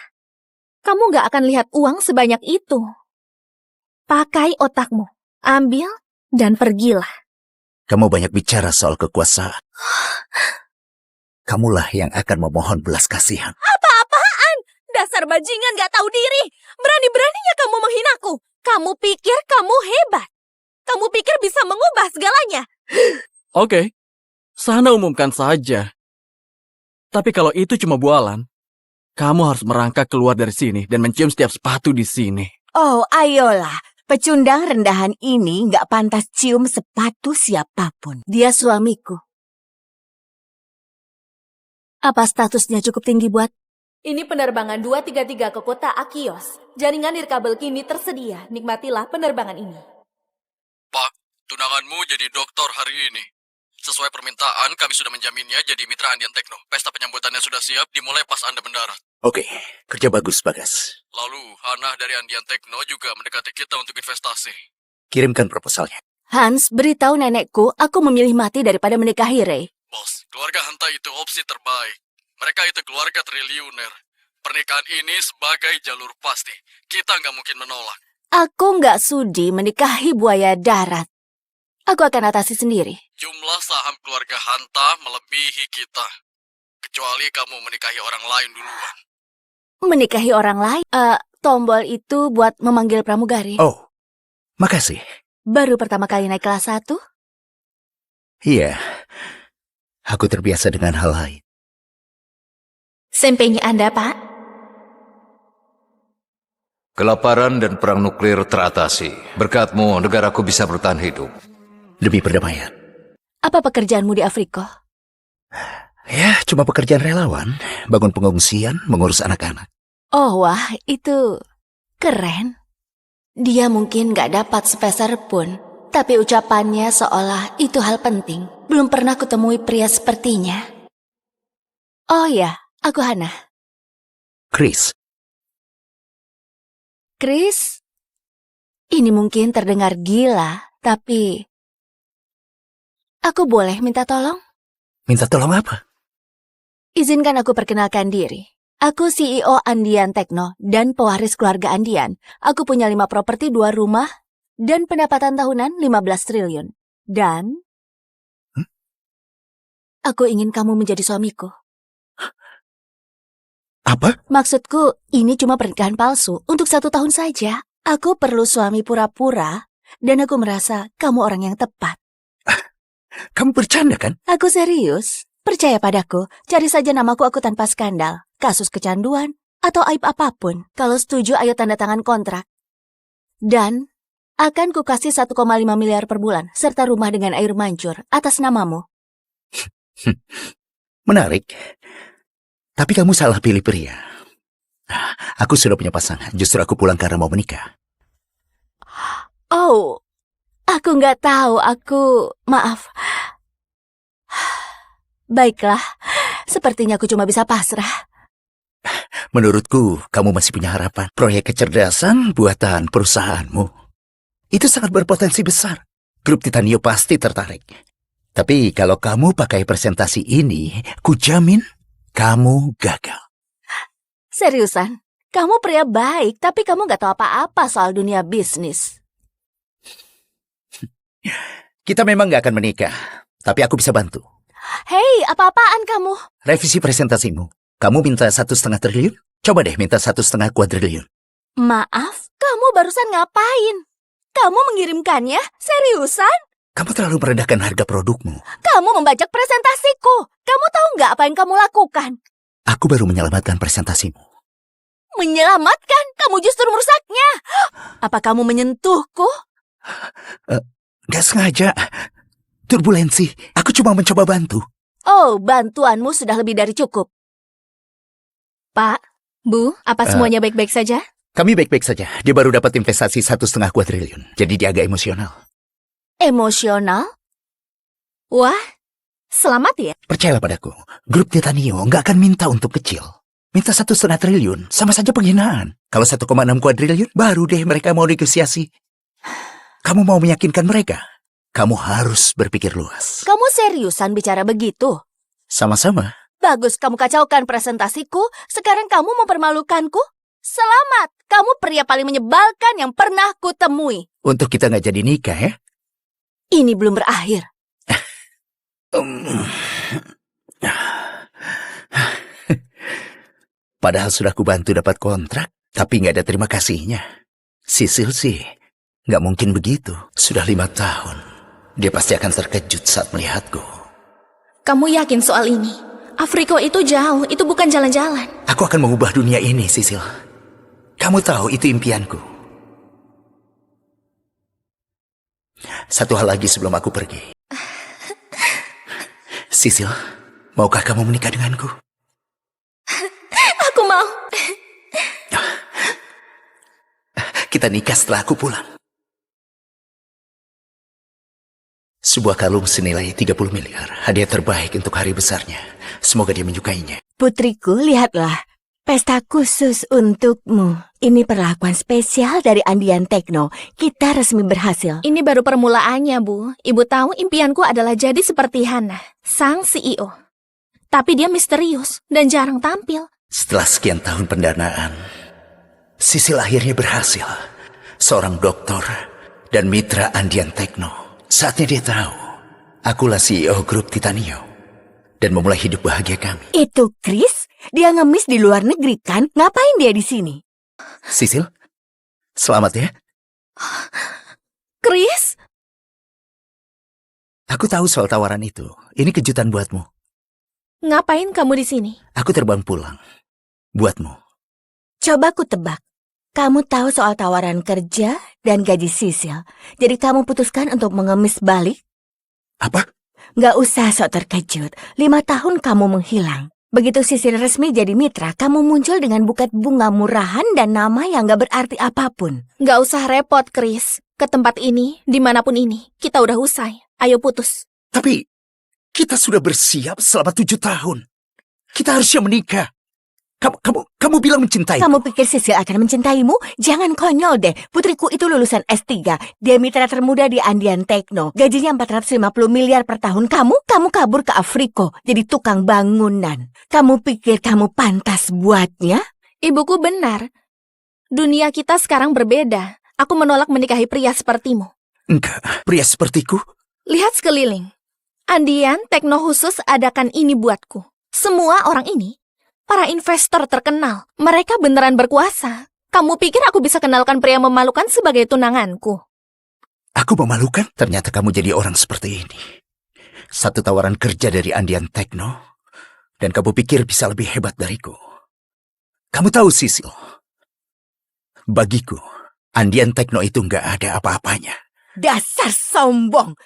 Kamu nggak akan lihat uang sebanyak itu. Pakai otakmu. Ambil dan pergilah. Kamu banyak bicara soal kekuasaan. Kamulah yang akan memohon belas kasihan. Apa-apaan? Dasar bajingan nggak tahu diri. Berani-beraninya kamu menghinaku. Kamu pikir kamu hebat. Kamu pikir bisa mengubah segalanya. Oke, sana umumkan saja. Tapi kalau itu cuma bualan, kamu harus merangkak keluar dari sini dan mencium setiap sepatu di sini. Oh, ayolah. Pecundang rendahan ini nggak pantas cium sepatu siapapun. Dia suamiku. Apa statusnya cukup tinggi buat? Ini penerbangan 233 ke kota Akios. Jaringan nirkabel kini tersedia. Nikmatilah penerbangan ini. Pak, tunanganmu jadi doktor hari ini. Sesuai permintaan, kami sudah menjaminnya jadi mitra Andian Tekno. Pesta penyambutannya sudah siap, dimulai pas Anda mendarat. Oke, kerja bagus, Bagas. Lalu, Hana dari Andian Tekno juga mendekati kita untuk investasi. Kirimkan proposalnya. Hans, beritahu nenekku aku memilih mati daripada menikahi Ray. Bos, keluarga Hanta itu opsi terbaik. Mereka itu keluarga triliuner. Pernikahan ini sebagai jalur pasti. Kita nggak mungkin menolak. Aku nggak sudi menikahi buaya darat. Aku akan atasi sendiri. Jumlah saham keluarga Hanta melebihi kita. Kecuali kamu menikahi orang lain duluan. Menikahi orang lain? Tombol itu buat memanggil pramugari. Oh, makasih. Baru pertama kali naik kelas 1? Iya, aku terbiasa dengan hal lain. Sempenya Anda, Pak. Kelaparan dan perang nuklir teratasi. Berkatmu, negaraku bisa bertahan hidup. Demi perdamaian. Apa pekerjaanmu di Afrika? Ya, cuma pekerjaan relawan. Bangun pengungsian, mengurus anak-anak. Oh wah, itu keren. Dia mungkin gak dapat sepeser pun, tapi ucapannya seolah itu hal penting. Belum pernah kutemui pria sepertinya. Oh ya, aku Hana. Chris, Chris, ini mungkin terdengar gila, tapi aku boleh minta tolong? minta tolong apa? Izinkan aku perkenalkan diri. Aku CEO Andian Tekno dan pewaris keluarga Andian. Aku punya 5 properti, 2 rumah, dan pendapatan tahunan 15 triliun. Dan aku ingin kamu menjadi suamiku. Apa? Maksudku, ini cuma pernikahan palsu untuk 1 tahun saja. Aku perlu suami pura-pura, dan aku merasa kamu orang yang tepat. Kamu bercanda kan? Aku serius. Percaya padaku, cari saja namaku aku tanpa skandal, kasus kecanduan, atau aib apapun. Kalau setuju, ayo tanda tangan kontrak. Dan akan kukasih 1,5 miliar per bulan, serta rumah dengan air mancur atas namamu. Menarik. Tapi kamu salah pilih pria. Aku sudah punya pasangan, justru aku pulang karena mau menikah. Oh, aku nggak tahu, maaf. Baiklah, sepertinya aku cuma bisa pasrah. Menurutku, kamu masih punya harapan. Proyek kecerdasan buatan perusahaanmu. Itu sangat berpotensi besar. Grup Titanio pasti tertarik. Tapi kalau kamu pakai presentasi ini, kujamin kamu gagal. Seriusan, kamu pria baik, tapi kamu nggak tahu apa-apa soal dunia bisnis. Kita memang gak akan menikah, tapi aku bisa bantu. Hei, apa-apaan kamu? Revisi presentasimu. Kamu minta 1,5 triliun? Coba deh minta 1,5 kuadriliun. Maaf, kamu barusan ngapain? Kamu mengirimkannya? Seriusan? Kamu terlalu merendahkan harga produkmu. Kamu membajak presentasiku. Kamu tahu nggak apa yang kamu lakukan? Aku baru menyelamatkan presentasimu. Menyelamatkan? Kamu justru merusaknya. Apa kamu menyentuhku? Gak sengaja. Turbulensi. Aku cuma mencoba bantu. Oh, bantuanmu sudah lebih dari cukup. Pak, Bu, apa semuanya baik-baik saja? Kami baik-baik saja. Dia baru dapat investasi 1,5 kuadriliun. Jadi dia agak emosional. Emosional? Wah, selamat ya. Percayalah padaku. Grup Titanio nggak akan minta untuk kecil. Minta 1,5 triliun. Sama saja penghinaan. Kalau 1,6 kuadriliun, baru deh mereka mau negosiasi. Kamu mau meyakinkan mereka? Kamu harus berpikir luas. Kamu seriusan bicara begitu? Sama-sama. Bagus kamu kacaukan presentasiku, sekarang kamu mempermalukanku? Selamat, kamu pria paling menyebalkan yang pernah kutemui. Untuk kita nggak jadi nikah ya? Ini belum berakhir. Padahal sudah kubantu dapat kontrak, tapi nggak ada terima kasihnya. Sisil sih, nggak mungkin begitu. Sudah 5 tahun. Dia pasti akan terkejut saat melihatku. Kamu yakin soal ini? Afrika itu jauh, itu bukan jalan-jalan. Aku akan mengubah dunia ini, Sisil. Kamu tahu itu impianku. Satu hal lagi sebelum aku pergi. Sisil, maukah kamu menikah denganku? Aku mau. Kita nikah setelah aku pulang. Sebuah kalung senilai 30 miliar. Hadiah terbaik untuk hari besarnya. Semoga dia menyukainya. Putriku, lihatlah. Pesta khusus untukmu. Ini perlakuan spesial dari Andian Tekno. Kita resmi berhasil. Ini baru permulaannya, Bu. Ibu tahu impianku adalah jadi seperti Hana, sang CEO. Tapi dia misterius dan jarang tampil. Setelah sekian tahun pendanaan, Sisil akhirnya berhasil. Seorang dokter dan mitra Andian Tekno. Saatnya dia tahu, akulah CEO grup Titanio. Dan memulai hidup bahagia kami. Itu Chris? Dia ngemis di luar negeri kan? Ngapain dia di sini? Sisil, selamat ya. Chris? Aku tahu soal tawaran itu. Ini kejutan buatmu. Ngapain kamu di sini? Aku terbang pulang. Buatmu. Coba ku tebak. Kamu tahu soal tawaran kerja dan gaji Sisil. Jadi kamu putuskan untuk mengemis balik? Apa? Nggak usah sok terkejut. 5 tahun kamu menghilang. Begitu Sisil resmi jadi mitra, kamu muncul dengan buket bunga murahan dan nama yang nggak berarti apapun. Nggak usah repot, Chris. Ke tempat ini, dimanapun ini, kita udah usai. Ayo putus. Tapi kita sudah bersiap selama 7 tahun. Kita harusnya menikah. Kamu bilang mencintai. Kamu pikir Sisil akan mencintaimu? Jangan konyol deh. Putriku itu lulusan S3. Dia mitra termuda di Andean Techno. Gajinya 450 miliar per tahun. Kamu kabur ke Afrika jadi tukang bangunan. Kamu pikir kamu pantas buatnya? Ibuku benar. Dunia kita sekarang berbeda. Aku menolak menikahi pria sepertimu. Enggak, pria sepertiku. Lihat sekeliling. Andean Techno khusus adakan ini buatku. Semua orang ini, para investor terkenal. Mereka beneran berkuasa. Kamu pikir aku bisa kenalkan pria memalukan sebagai tunanganku? Aku memalukan? Ternyata kamu jadi orang seperti ini. Satu tawaran kerja dari Andean Techno, dan kamu pikir bisa lebih hebat dariku. Kamu tahu, Sisil, bagiku, Andean Techno itu nggak ada apa-apanya. Dasar sombong.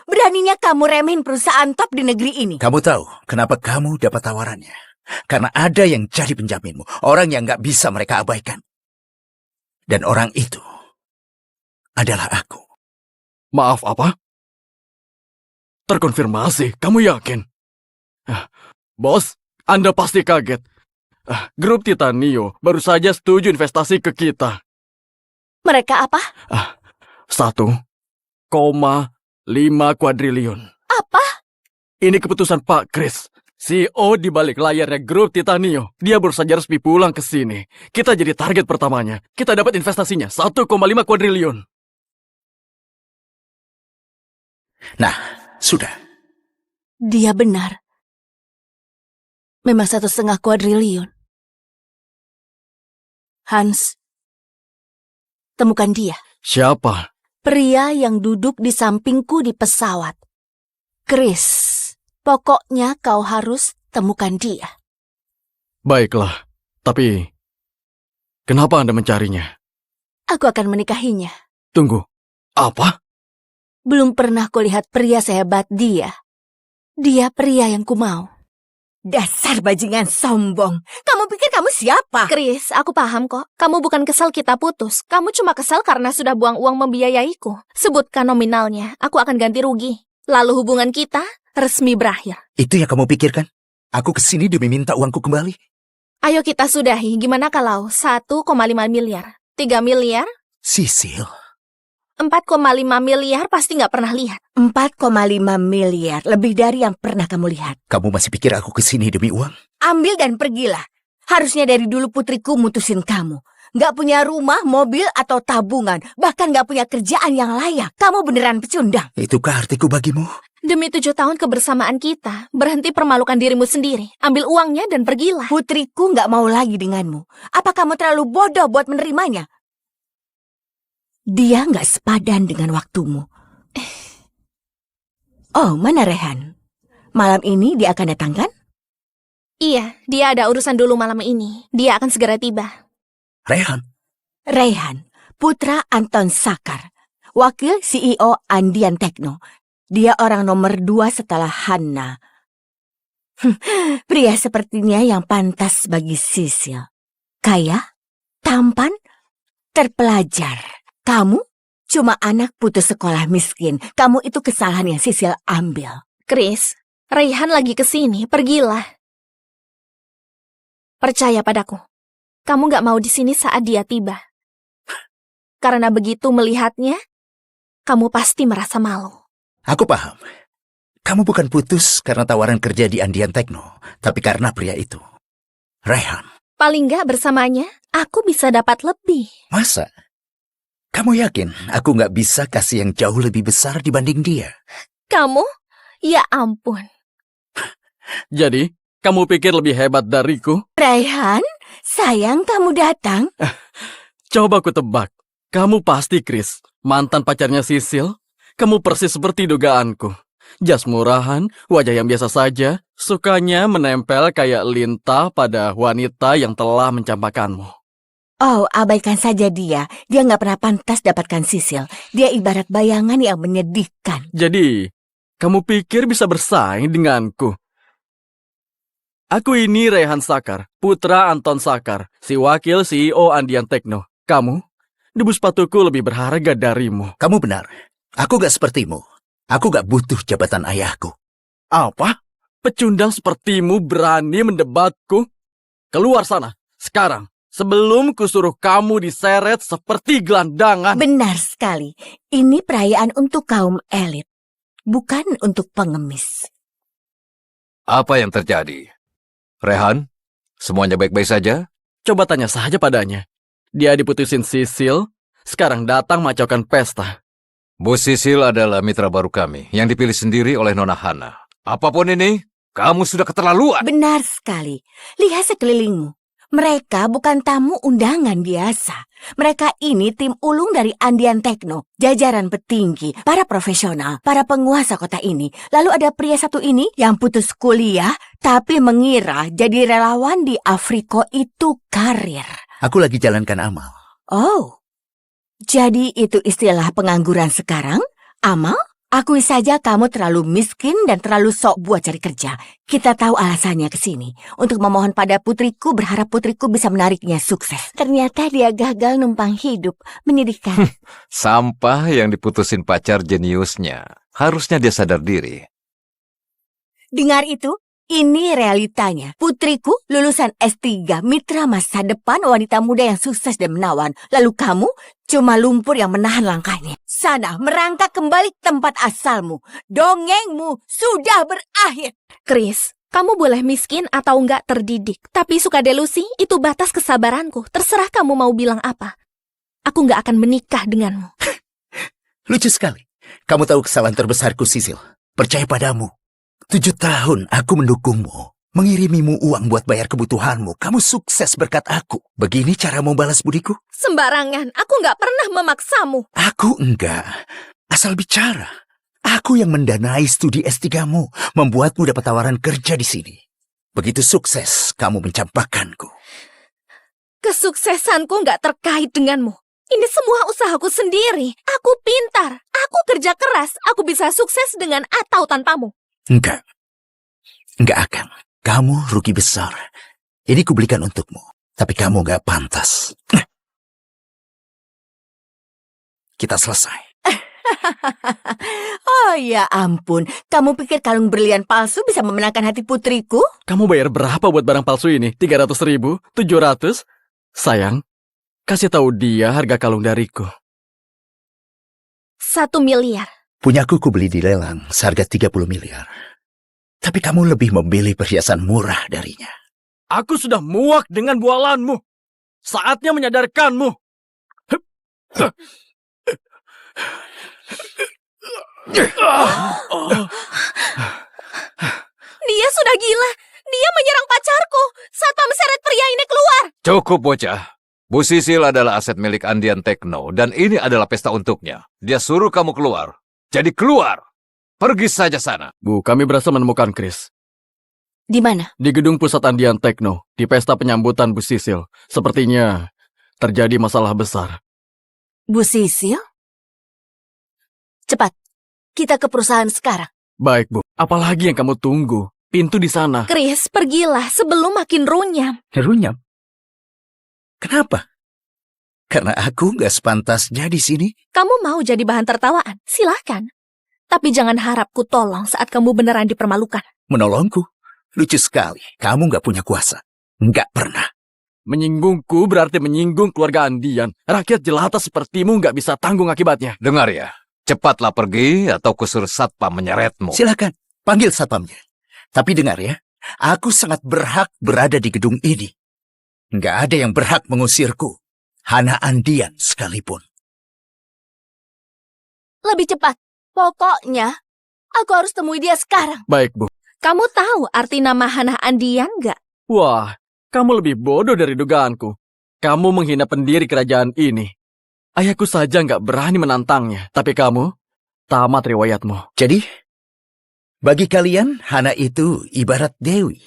Beraninya kamu remehin perusahaan top di negeri ini. Kamu tahu kenapa kamu dapat tawarannya? Karena ada yang jadi penjaminmu, orang yang nggak bisa mereka abaikan. Dan orang itu adalah aku. Maaf apa? Terkonfirmasi, kamu yakin? Bos, Anda pasti kaget. Grup Titanio baru saja setuju investasi ke kita. Mereka apa? 1,5 kuadriliun. Apa? Ini keputusan Pak Chris, CEO di balik layarnya Grup Titanio. Dia baru saja resmi pulang ke sini. Kita jadi target pertamanya. Kita dapat investasinya 1,5 kuadriliun. Nah, sudah. Dia benar. Memang 1,5 kuadriliun. Hans, temukan dia. Siapa? Pria yang duduk di sampingku di pesawat. Chris, pokoknya kau harus temukan dia. Baiklah, tapi kenapa Anda mencarinya? Aku akan menikahinya. Tunggu, apa? Belum pernah kulihat pria sehebat dia. Dia pria yang kumau. Dasar bajingan sombong. Kamu pikir kamu siapa? Chris, aku paham kok. Kamu bukan kesal kita putus. Kamu cuma kesal karena sudah buang uang membiayaiku. Sebutkan nominalnya, aku akan ganti rugi. Lalu hubungan kita resmi berakhir. Itu yang kamu pikirkan? Aku kesini demi minta uangku kembali. Ayo kita sudahi. Gimana kalau 1,5 miliar? 3 miliar? Sisil. 4,5 miliar pasti nggak pernah lihat. 4,5 miliar, lebih dari yang pernah kamu lihat. Kamu masih pikir aku kesini demi uang? Ambil dan pergilah. Harusnya dari dulu putriku mutusin kamu. Nggak punya rumah, mobil, atau tabungan. Bahkan nggak punya kerjaan yang layak. Kamu beneran pecundang. Itukah artiku bagimu? Demi 7 tahun kebersamaan kita, berhenti permalukan dirimu sendiri. Ambil uangnya dan pergilah. Putriku nggak mau lagi denganmu. Apa kamu terlalu bodoh buat menerimanya? Dia nggak sepadan dengan waktumu. Oh, mana Rehan? Malam ini dia akan datang kan? Iya, dia ada urusan dulu malam ini. Dia akan segera tiba. Rehan? Rehan, putra Anton Sakar, wakil CEO Andean Techno. Dia orang nomor 2 setelah Hanna. Pria sepertinya yang pantas bagi Sisil. Kaya, tampan, terpelajar. Kamu cuma anak putus sekolah miskin. Kamu itu kesalahan yang Sisil ambil. Chris, Raihan lagi kesini. Pergilah. Percaya padaku. Kamu nggak mau di sini saat dia tiba. Karena begitu melihatnya, kamu pasti merasa malu. Aku paham. Kamu bukan putus karena tawaran kerja di Andean Techno, tapi karena pria itu. Rehan. Paling nggak bersamanya, aku bisa dapat lebih. Masa? Kamu yakin aku nggak bisa kasih yang jauh lebih besar dibanding dia? Kamu? Ya ampun. Jadi, kamu pikir lebih hebat dariku? Rehan, sayang kamu datang. Coba ku tebak. Kamu pasti Chris, mantan pacarnya Sisil. Kamu persis seperti dugaanku. Jas murahan, wajah yang biasa saja, sukanya menempel kayak lintah pada wanita yang telah mencampakkanmu. Oh, abaikan saja dia. Dia nggak pernah pantas dapatkan Sisil. Dia ibarat bayangan yang menyedihkan. Jadi, kamu pikir bisa bersaing denganku? Aku ini Rehan Sakar, putra Anton Sakar, si wakil CEO Andian Tekno. Kamu, debu sepatuku lebih berharga darimu. Kamu benar. Aku gak sepertimu. Aku gak butuh jabatan ayahku. Apa? Pecundang sepertimu berani mendebatku? Keluar sana, sekarang, sebelum kusuruh kamu diseret seperti gelandangan. Benar sekali. Ini perayaan untuk kaum elit, bukan untuk pengemis. Apa yang terjadi? Rehan, semuanya baik-baik saja? Coba tanya saja padanya. Dia diputusin Sisil, sekarang datang macaukan pesta. Bu Sisil adalah mitra baru kami yang dipilih sendiri oleh Nona Hana. Apapun ini, kamu sudah keterlaluan. Benar sekali. Lihat sekelilingmu. Mereka bukan tamu undangan biasa. Mereka ini tim ulung dari Andian Tekno, jajaran petinggi, para profesional, para penguasa kota ini. Lalu ada pria satu ini yang putus kuliah, tapi mengira jadi relawan di Afriko itu karir. Aku lagi jalankan amal. Oh, jadi itu istilah pengangguran sekarang? Amal? Akui saja kamu terlalu miskin dan terlalu sok buat cari kerja. Kita tahu alasannya ke sini. Untuk memohon pada putriku, berharap putriku bisa menariknya sukses. Ternyata dia gagal numpang hidup. Menyedihkan. Sampah yang diputusin pacar jeniusnya. Harusnya dia sadar diri. Dengar itu? Ini realitanya. Putriku lulusan S3, mitra masa depan, wanita muda yang sukses dan menawan. Lalu kamu cuma lumpur yang menahan langkahnya. Sana, merangkak kembali ke tempat asalmu. Dongengmu sudah berakhir. Chris, kamu boleh miskin atau nggak terdidik, tapi suka delusi itu batas kesabaranku. Terserah kamu mau bilang apa. Aku nggak akan menikah denganmu. Lucu sekali. Kamu tahu kesalahan terbesarku, Sisil. Percaya padamu. 7 tahun aku mendukungmu, mengirimimu uang buat bayar kebutuhanmu. Kamu sukses berkat aku. Begini cara mau balas budiku? Sembarangan, aku nggak pernah memaksamu. Aku enggak. Asal bicara. Aku yang mendanai studi S3-mu, membuatmu dapat tawaran kerja di sini. Begitu sukses, kamu mencampakkanku. Kesuksesanku nggak terkait denganmu. Ini semua usahaku sendiri. Aku pintar, aku kerja keras, aku bisa sukses dengan atau tanpamu. Enggak. Enggak akan. Kamu rugi besar. Ini kubelikan untukmu. Tapi kamu enggak pantas. Kita selesai. Oh ya ampun, kamu pikir kalung berlian palsu bisa memenangkan hati putriku? Kamu bayar berapa buat barang palsu ini? 300.000? 700? Sayang, kasih tahu dia harga kalung dariku. 1 miliar. Punyaku kubeli di lelang seharga 30 miliar. Tapi kamu lebih memilih perhiasan murah darinya. Aku sudah muak dengan bualanmu. Saatnya menyadarkanmu. Dia sudah gila. Dia menyerang pacarku. Satpam seret pria ini keluar. Cukup, bocah. Bu Sisil adalah aset milik Andian Tekno, dan ini adalah pesta untuknya. Dia suruh kamu keluar. Jadi keluar. Pergi saja sana. Bu, kami berhasil menemukan Chris. Di mana? Di gedung pusat Andian Tekno, di pesta penyambutan Bu Sisil. Sepertinya terjadi masalah besar. Bu Sisil? Cepat, kita ke perusahaan sekarang. Baik, Bu. Apalagi yang kamu tunggu? Pintu di sana. Chris, pergilah sebelum makin runyam. Runyam? Kenapa? Karena aku nggak sepantasnya di sini. Kamu mau jadi bahan tertawaan? Silahkan. Tapi jangan harap ku tolong saat kamu beneran dipermalukan. Menolongku? Lucu sekali. Kamu nggak punya kuasa. Nggak pernah. Menyinggungku berarti menyinggung keluarga Andian. Rakyat jelata sepertimu nggak bisa tanggung akibatnya. Dengar ya. Cepatlah pergi atau kusuruh satpam menyeretmu. Silakan, panggil satpamnya. Tapi dengar ya, aku sangat berhak berada di gedung ini. Nggak ada yang berhak mengusirku. Hana Andian sekalipun. Lebih cepat. Pokoknya, aku harus temui dia sekarang. Baik, Bu. Kamu tahu arti nama Hana Andian nggak? Wah, kamu lebih bodoh dari dugaanku. Kamu menghina pendiri kerajaan ini. Ayahku saja nggak berani menantangnya. Tapi kamu, tamat riwayatmu. Jadi, Bagi kalian, Hana itu ibarat Dewi.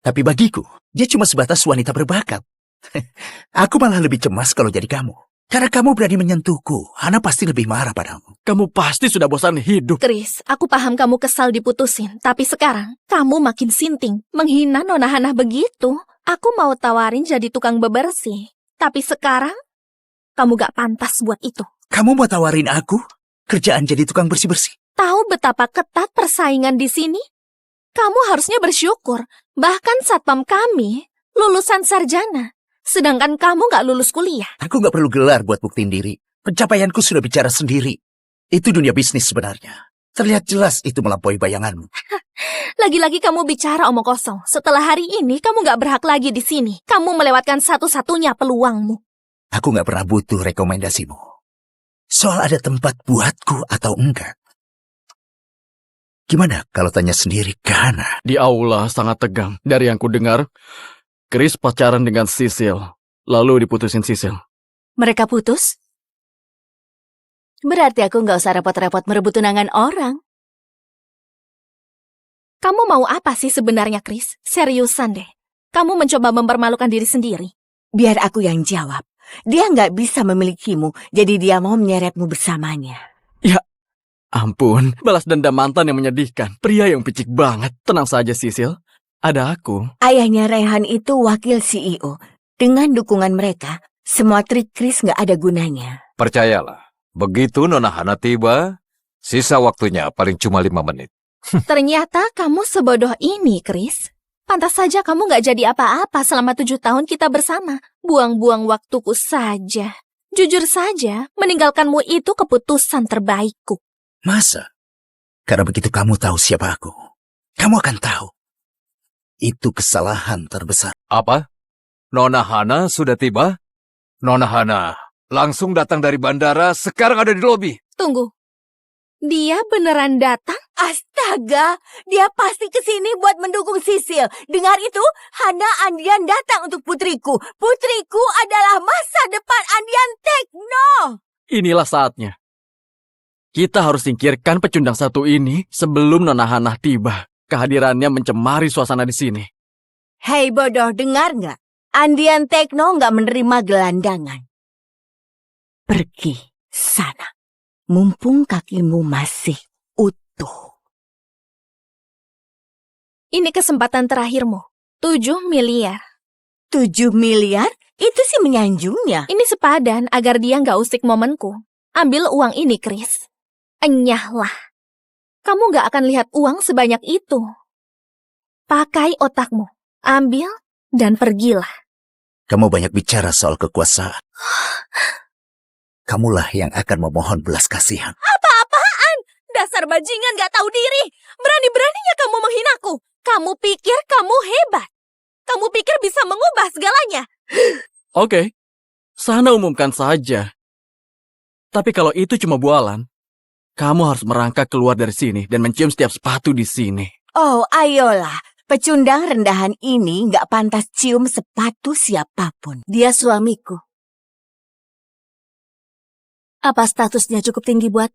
Tapi bagiku, dia cuma sebatas wanita berbakat. Aku malah lebih cemas kalau jadi kamu. Karena kamu berani menyentuhku, Hana pasti lebih marah padamu. Kamu pasti sudah bosan hidup. Chris, aku paham kamu kesal diputusin, tapi sekarang kamu makin sinting, menghina Nona Hana begitu. Aku mau tawarin jadi tukang bebersih, tapi sekarang kamu gak pantas buat itu. Kamu mau tawarin aku kerjaan jadi tukang bersih-bersih? Tahu betapa ketat persaingan di sini? Kamu harusnya bersyukur, bahkan satpam kami lulusan sarjana, sedangkan kamu gak lulus kuliah. Aku gak perlu gelar buat buktiin diri. Pencapaianku sudah bicara sendiri. Itu dunia bisnis sebenarnya. Terlihat jelas itu melampaui bayanganmu. Lagi-lagi kamu bicara omong kosong. Setelah hari ini, kamu gak berhak lagi di sini. Kamu melewatkan satu-satunya peluangmu. Aku gak pernah butuh rekomendasimu. Soal ada tempat buatku atau enggak. Gimana kalau tanya sendiri ke Hana? Di aula sangat tegang. Dari yang ku dengar, Chris pacaran dengan Sisil. Lalu diputusin Sisil. Mereka putus? Berarti aku nggak usah repot-repot merebut tunangan orang. Kamu mau apa sih sebenarnya, Chris? Seriusan deh. Kamu mencoba mempermalukan diri sendiri. Biar aku yang jawab. Dia nggak bisa memilikimu, jadi dia mau menyeretmu bersamanya. Ya ampun, balas dendam mantan yang menyedihkan. Pria yang picik banget. Tenang saja, Sisil. Ada aku. Ayahnya Rehan itu wakil CEO. Dengan dukungan mereka, semua trik Chris nggak ada gunanya. Percayalah, begitu Nona Hana tiba, sisa waktunya paling cuma 5 menit. Ternyata kamu sebodoh ini, Chris. Pantas saja kamu gak jadi apa-apa selama 7 tahun kita bersama. Buang-buang waktuku saja. Jujur saja, meninggalkanmu itu keputusan terbaikku. Masa? Karena begitu kamu tahu siapa aku, kamu akan tahu. Itu kesalahan terbesar. Apa? Nona Hana sudah tiba? Nona Hana langsung datang dari bandara, sekarang ada di lobi. Tunggu. Dia beneran datang? Astaga, dia pasti kesini buat mendukung Sisil. Dengar itu, Hana Andian datang untuk putriku. Putriku adalah masa depan Andian Tekno. Inilah saatnya. Kita harus singkirkan pecundang satu ini sebelum Nona Hana tiba. Kehadirannya mencemari suasana di sini. Hei bodoh, dengar nggak? Andian Tekno nggak menerima gelandangan. Pergi sana. Mumpung kakimu masih utuh. Ini kesempatan terakhirmu. 7 miliar. 7 miliar? Itu sih menyanjungnya. Ini sepadan agar dia nggak usik momenku. Ambil uang ini, Chris. Enyahlah. Kamu nggak akan lihat uang sebanyak itu. Pakai otakmu. Ambil dan pergilah. Kamu banyak bicara soal kekuasaan. Kamulah yang akan memohon belas kasihan. Apa-apaan? Dasar bajingan gak tahu diri. Berani-beraninya kamu menghinaku. Kamu pikir kamu hebat. Kamu pikir bisa mengubah segalanya. Oke, sana umumkan saja. Tapi kalau itu cuma bualan, kamu harus merangkak keluar dari sini dan mencium setiap sepatu di sini. Oh, ayolah. Pecundang rendahan ini nggak pantas cium sepatu siapapun. Dia suamiku. Apa statusnya cukup tinggi buat